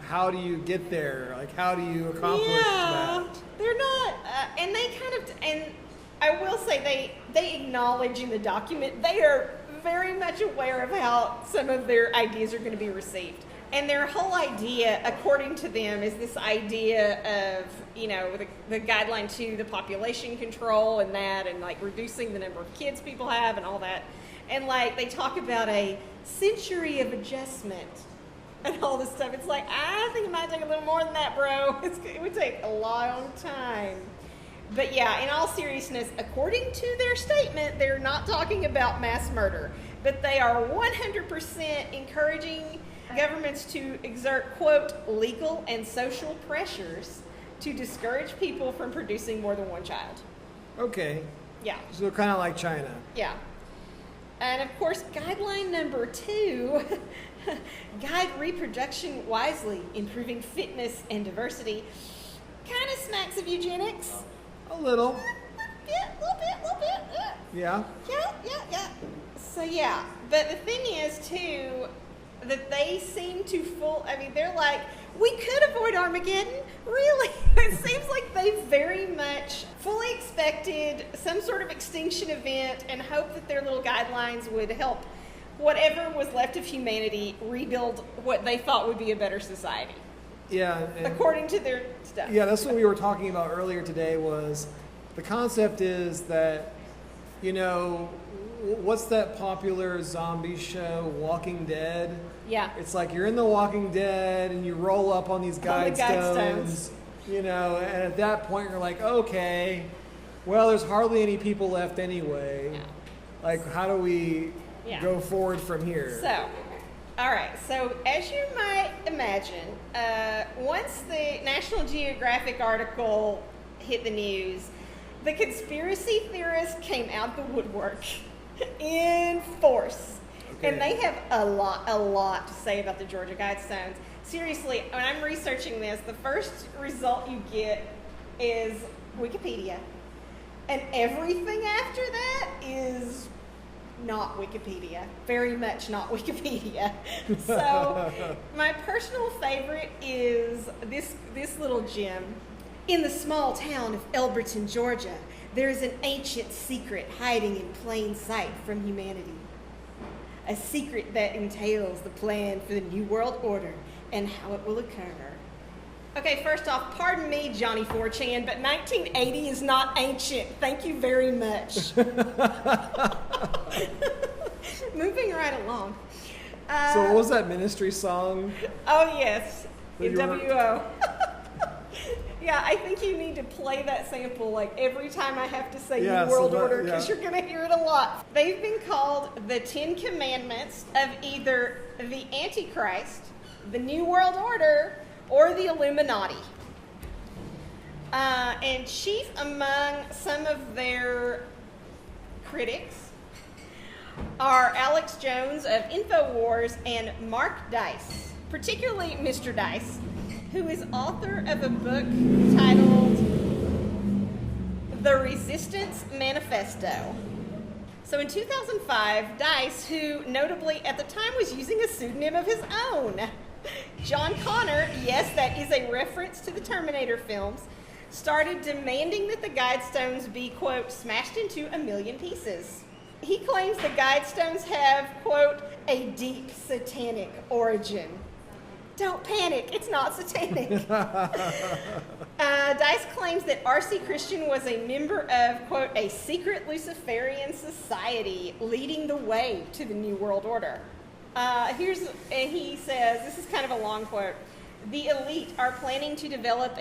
how do you get there? Like, how do you accomplish that?
They're not, and they kind of, and I will say they acknowledge in the document, they are very much aware of how some of their ideas are going to be received. And their whole idea, according to them, is this idea of, the guideline to the population control and that, and like reducing the number of kids people have and all that. And like, they talk about a century of adjustment and all this stuff. It's like, I think it might take a little more than that, bro. It would take a long time. But yeah, in all seriousness, according to their statement, they're not talking about mass murder, but they are 100% encouraging governments to exert, quote, legal and social pressures to discourage people from producing more than one child.
Okay.
Yeah.
So kind of like China.
Yeah. And of course, guideline number 2, guide reproduction wisely, improving fitness and diversity, kind of smacks of eugenics.
A little.
Little bit.
Yeah.
Yeah. So yeah, but the thing is too, that they seem to they're like, we could avoid Armageddon, really? It seems like they very much fully expected some sort of extinction event and hope that their little guidelines would help whatever was left of humanity rebuild what they thought would be a better society.
Yeah.
According to their stuff.
Yeah, that's what we were talking about earlier today was the concept is that, what's that popular zombie show, Walking Dead?
Yeah.
It's like you're in The Walking Dead and you roll up on these guidestones, and at that point you're like, okay, well, there's hardly any people left anyway.
Yeah.
Like, how do we go forward from here?
So, all right. So, as you might imagine, once the National Geographic article hit the news, the conspiracy theorists came out the woodwork in force. Okay. And they have a lot to say about the Georgia Guidestones. Seriously, when I'm researching this, the first result you get is Wikipedia. And everything after that is not Wikipedia. Very much not Wikipedia. So my personal favorite is this little gem. In the small town of Elberton, Georgia, there is an ancient secret hiding in plain sight from humanity. A secret that entails the plan for the New World Order and how it will occur. Okay, first off, pardon me, Johnny 4chan, but 1980 is not ancient. Thank you very much. Moving right along.
So what was that Ministry song?
Oh, yes. NWO. Yeah, I think you need to play that sample like every time I have to say New World Order because you're going to hear it a lot. They've been called the 10 Commandments of either the Antichrist, the New World Order, or the Illuminati. And chief among some of their critics are Alex Jones of InfoWars and Mark Dice, particularly Mr. Dice, who is author of a book titled The Resistance Manifesto. So in 2005, Dice, who notably at the time was using a pseudonym of his own, John Connor, yes, that is a reference to the Terminator films, started demanding that the Guidestones be, quote, smashed into 1 million pieces. He claims the Guidestones have, quote, a deep satanic origin. Don't panic, it's not satanic. Dice claims that R.C. Christian was a member of, quote, a secret Luciferian society leading the way to the New World Order. He says, this is kind of a long quote, the elite are planning to develop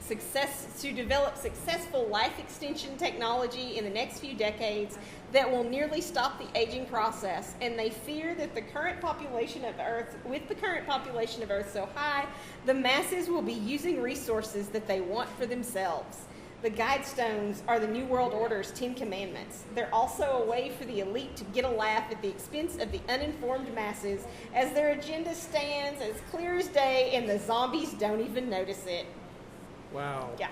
to develop successful life extension technology in the next few decades that will nearly stop the aging process, and they fear that with the current population of Earth so high, the masses will be using resources that they want for themselves. The Guidestones are the New World Order's 10 Commandments. They're also a way for the elite to get a laugh at the expense of the uninformed masses, as their agenda stands as clear as day and the zombies don't even notice it.
Wow.
Yeah.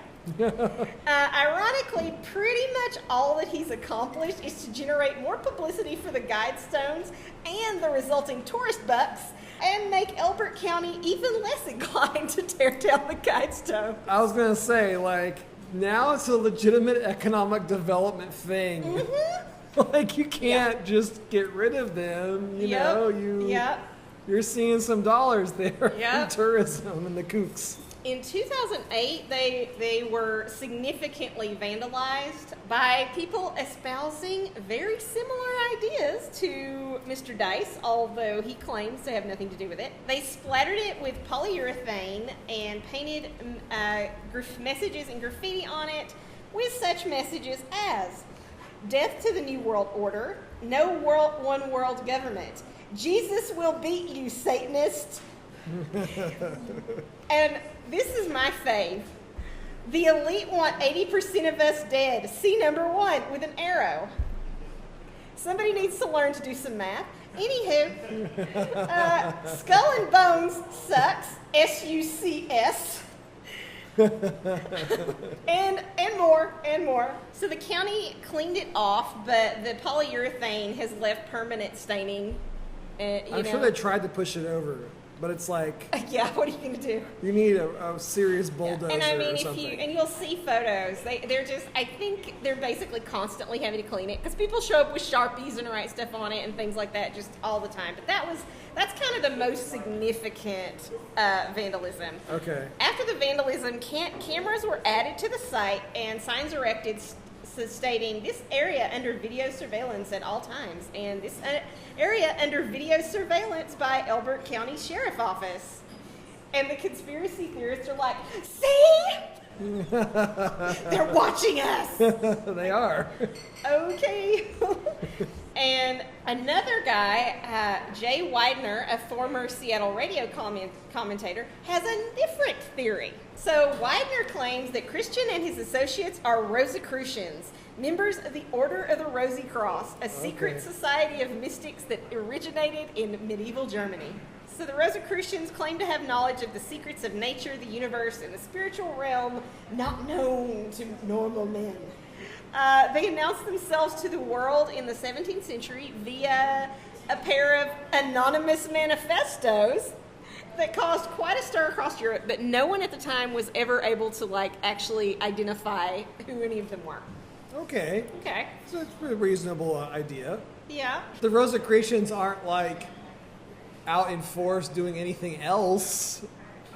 Ironically, pretty much all that he's accomplished is to generate more publicity for the Guidestones and the resulting tourist bucks, and make Elbert County even less inclined to tear down the Guidestone.
I was going to say, like, now it's a legitimate economic development thing.
Mm-hmm.
Like, you can't just get rid of them, you know? You're seeing some dollars there in tourism and the kooks.
In 2008, they were significantly vandalized by people espousing very similar ideas to Mr. Dice, although he claims to have nothing to do with it. They splattered it with polyurethane and painted messages and graffiti on it with such messages as "Death to the New World Order," "No one world government," "Jesus will beat you, Satanist," and this is my fave. "The elite want 80% of us dead. See number 1 with an arrow." Somebody needs to learn to do some math. Anywho, "Skull and Bones sucks. SUCS." and more. So the county cleaned it off, but the polyurethane has left permanent staining.
I'm sure they tried to push it over, but it's like,
yeah, what are you going to do?
You need a serious bulldozer
and I mean,
or something.
you'll see photos. They're just, I think they're basically constantly having to clean it because people show up with Sharpies and write stuff on it and things like that just all the time. But that's kind of the most significant vandalism.
Okay.
After the vandalism, cameras were added to the site and signs erected stating "This area under video surveillance at all times," and "This area under video surveillance by Elbert County Sheriff Office." And the conspiracy theorists are like, "See? They're watching us."
They are.
Okay. And another guy, Jay Widener, a former Seattle radio commentator, has a different theory. So Widener claims that Christian and his associates are Rosicrucians, members of the Order of the Rosy Cross, a secret society of mystics that originated in medieval Germany. So the Rosicrucians claim to have knowledge of the secrets of nature, the universe, and the spiritual realm not known to normal men. They announced themselves to the world in the 17th century via a pair of anonymous manifestos that caused quite a stir across Europe, but no one at the time was ever able to actually identify who any of them were.
Okay. So it's a reasonable idea.
Yeah.
The Rosicrucians aren't out in force doing anything else.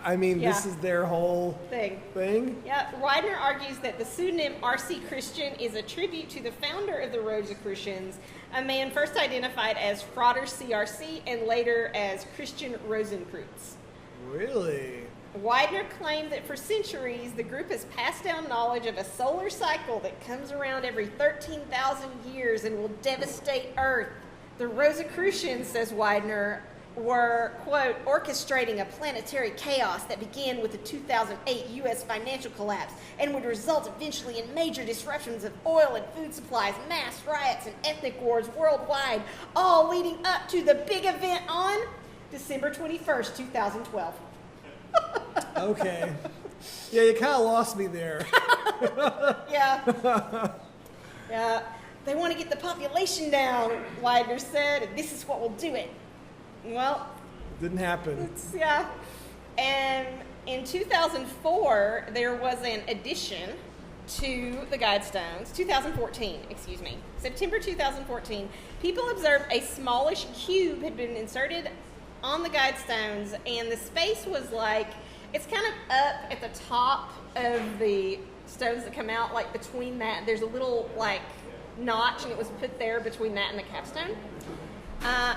I mean, this is their whole thing.
Yeah, Widener argues that the pseudonym R.C. Christian is a tribute to the founder of the Rosicrucians, a man first identified as Frater CRC and later as Christian Rosenkreutz.
Really?
Widener claimed that for centuries, the group has passed down knowledge of a solar cycle that comes around every 13,000 years and will devastate Earth. The Rosicrucians, says Widener, were, quote, orchestrating a planetary chaos that began with the 2008 U.S. financial collapse and would result eventually in major disruptions of oil and food supplies, mass riots, and ethnic wars worldwide, all leading up to the big event on December 21st, 2012.
Okay. Yeah, you kind of lost me there.
Yeah. They want to get the population down, Widener said, and this is what will do it. Well,
didn't happen.
Yeah. And in 2004, there was an addition to the Guidestones. 2014, excuse me. September 2014, people observed a smallish cube had been inserted on the Guidestones, and the space was it's kind of up at the top of the stones that come out, between that. There's a little, notch, and it was put there between that and the capstone.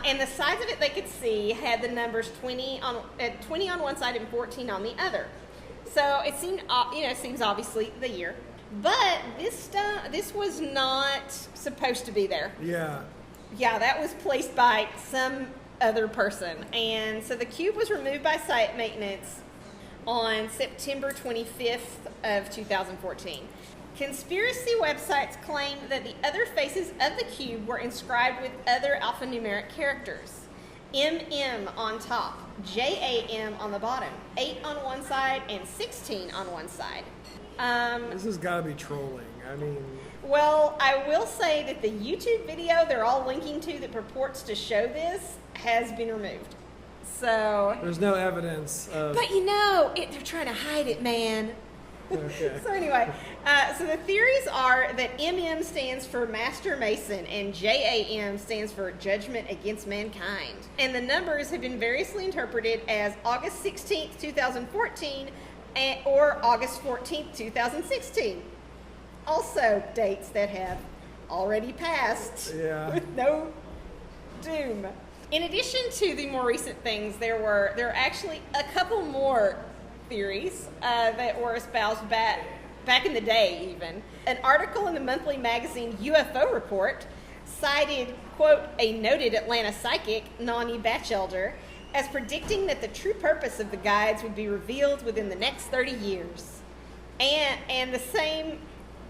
And the sides of it they could see had the numbers 20 on one side and 14 on the other. So it seemed, it seems obviously the year. But this was not supposed to be there.
Yeah.
Yeah, that was placed by some other person. And so the cube was removed by site maintenance on September 25th of 2014. Conspiracy websites claim that the other faces of the cube were inscribed with other alphanumeric characters. MM on top, JAM on the bottom, 8 on one side and 16 on one side.
This has got to be trolling. I mean...
Well, I will say that the YouTube video they're all linking to that purports to show this has been removed. So...
There's no evidence of...
But they're trying to hide it, man.
Okay.
So anyway, so the theories are that MM stands for Master Mason and JAM stands for Judgment Against Mankind. And the numbers have been variously interpreted as August 16th, 2014 or August 14th, 2016. Also dates that have already passed with no doom. In addition to the more recent things, there are actually a couple more theories that were espoused back in the day even. An article in the monthly magazine UFO Report cited, quote, a noted Atlanta psychic, Nani Batchelder, as predicting that the true purpose of the guides would be revealed within the next 30 years. And the same,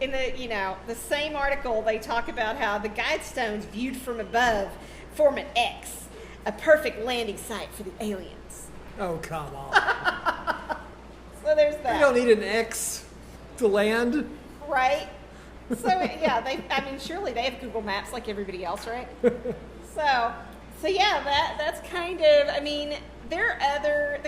in the same article, they talk about how the Guidestones viewed from above form an X, a perfect landing site for the aliens.
Oh, come on.
So there's that.
You don't need an X to land.
Right? So, yeah, surely they have Google Maps like everybody else, right? So yeah, that's kind of, there are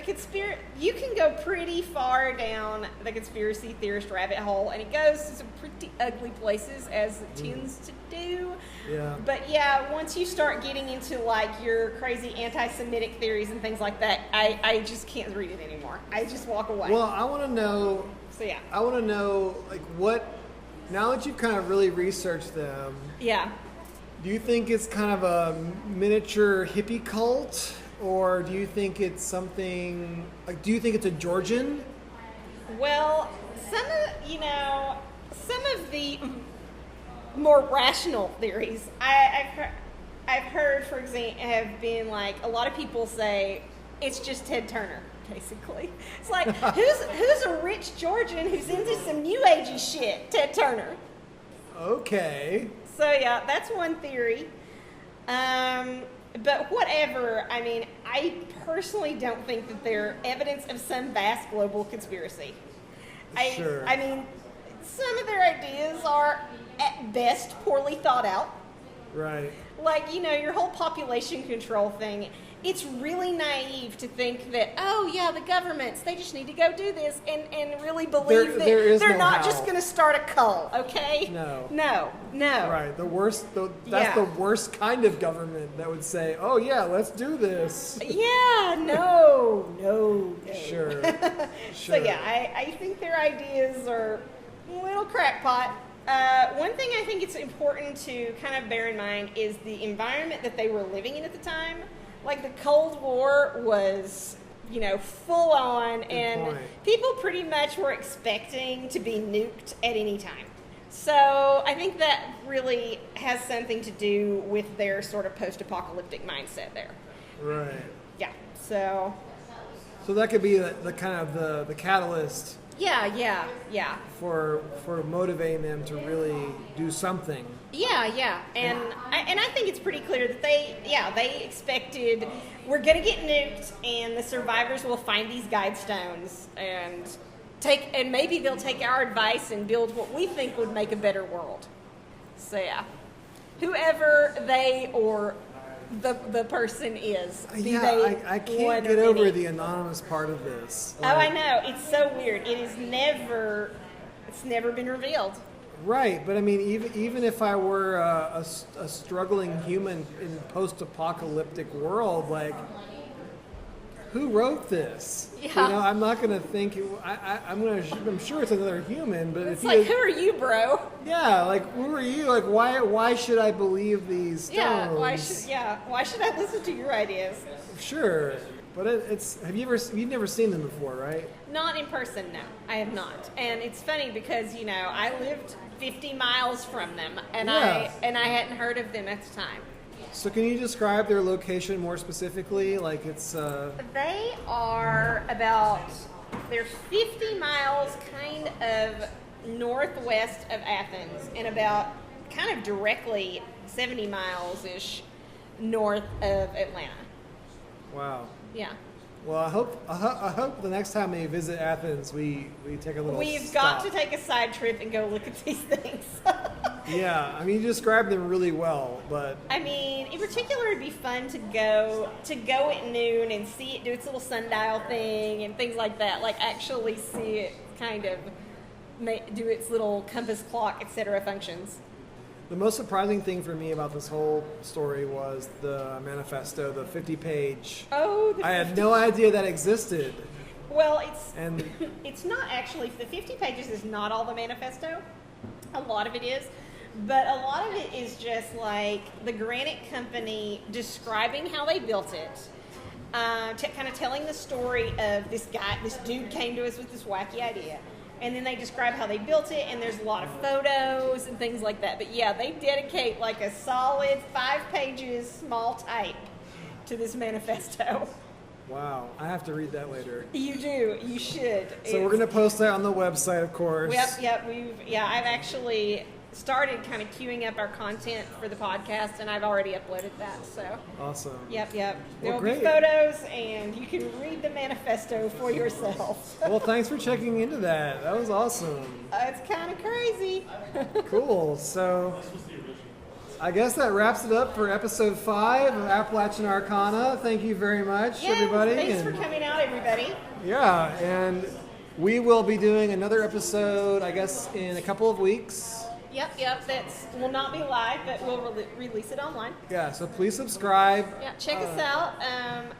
you can go pretty far down the conspiracy theorist rabbit hole, and it goes to some pretty ugly places, as it tends to do.
Yeah.
But yeah, once you start getting into like your crazy anti-Semitic theories and things like that, I just can't read it anymore. I just walk away.
Well, I want to know.
So yeah.
I want to know, like, what, now that you've kind of really researched them.
Yeah.
Do you think it's kind of a miniature hippie cult? Or do you think it's something, like, do you think it's a Georgian?
Well, some of the more rational theories I've heard, for example, have been like, a lot of people say it's just Ted Turner, basically. It's like, who's a rich Georgian who's into some new agey shit? Ted Turner.
Okay.
So yeah, that's one theory. But whatever, I personally don't think that they're evidence of some vast global conspiracy.
Sure.
Some of their ideas are, at best, poorly thought out.
Right.
Like, your whole population control thing, it's really naive to think that, oh yeah, the governments, they just need to go do this and really believe that they're not just going to start a cult, okay? No.
Right. That's the worst kind of government that would say, oh yeah, let's do this.
Yeah, no.
Sure.
So yeah, I think their ideas are a little crackpot. One thing I think it's important to kind of bear in mind is the environment that they were living in at the time. Like, the Cold War was, full on, and people pretty much were expecting to be nuked at any time. So I think that really has something to do with their sort of post-apocalyptic mindset there.
Right.
Yeah. So
that could be the kind of the catalyst.
Yeah.
For motivating them to really do something.
Yeah. And I think it's pretty clear that they expected, we're going to get nuked and the survivors will find these Guidestones and maybe they'll take our advice and build what we think would make a better world. So yeah. Whoever they or the person is.
I can't get over the anonymous part of this.
Oh, I know. It's so weird. It's never been revealed.
Right, but even if I were a struggling human in post-apocalyptic world, like, who wrote this?
Yeah.
You know, I'm not gonna think. I'm sure it's another human, but
It's
if
like, who are you, bro?
yeah, like who are you? Like why should I believe these stones?
Why should I listen to your ideas?
Sure, but you've never seen them before, right?
Not in person, no. I have not. And it's funny because, you know, I lived 50 miles from them, and
Yeah.
I hadn't heard of them at the time.
So can you describe their location more specifically? Like it's
They are they're 50 miles kind of northwest of Athens and about kind of directly 70 miles-ish north of Atlanta.
wow.
Yeah.
Well, I hope the next time we visit Athens, we take a little.
We've
stop.
got to take a side trip and go look at these things.
Yeah, I mean, you described them really well, but
I mean, in particular, it'd be fun to go at noon and see it do its little sundial thing and things like that. Like actually see it kind of do its little compass clock, etc. functions.
the most surprising thing for me about this whole story was the manifesto, the 50-page.
Oh,
I had no idea that existed.
Well,
And
it's not actually, the 50 pages is not all the manifesto. A lot of it is. But a lot of it is just like the granite company describing how they built it, kind of telling the story of this dude came to us with this wacky idea. And then they describe how they built it, and there's a lot of photos and things like that. But yeah, they dedicate like a solid 5 pages, small type, to this manifesto.
wow, I have to read that later.
You do. You should.
So we're going to post that on the website, of course.
Yep. I've actually started kind of queuing up our content for the podcast, and I've already uploaded that. So.
Awesome.
Yep. There
Well,
will
great.
be photos, and you can read the manifesto for yourself.
Well, thanks for checking into that. That was awesome.
It's kind of crazy.
Cool. So I guess that wraps it up for episode 5 of Appalachian Arcana. Thank you very much, everybody.
Thanks for coming out, everybody.
Yeah, and we will be doing another episode, I guess, in a couple of weeks.
Yep. That will not be live, but we'll release it online.
Yeah, so please subscribe.
Yeah, check us out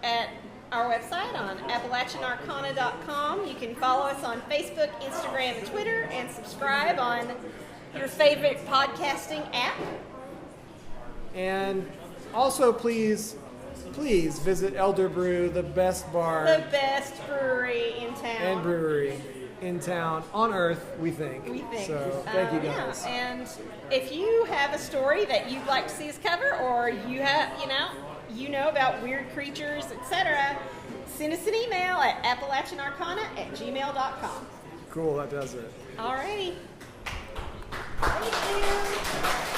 at our website on AppalachianArcana.com. You can follow us on Facebook, Instagram, and Twitter, and subscribe on your favorite podcasting app.
And also, please visit Elder Brew, the best bar
The best brewery in town.
and brewery in town, on Earth, we think. So, thank you guys.
Yeah. And if you have a story that you'd like to see us cover, or you have, you know about weird creatures, etc., send us an email at appalachianarcana@gmail.com.
Cool, that does it.
Alrighty. Thank you.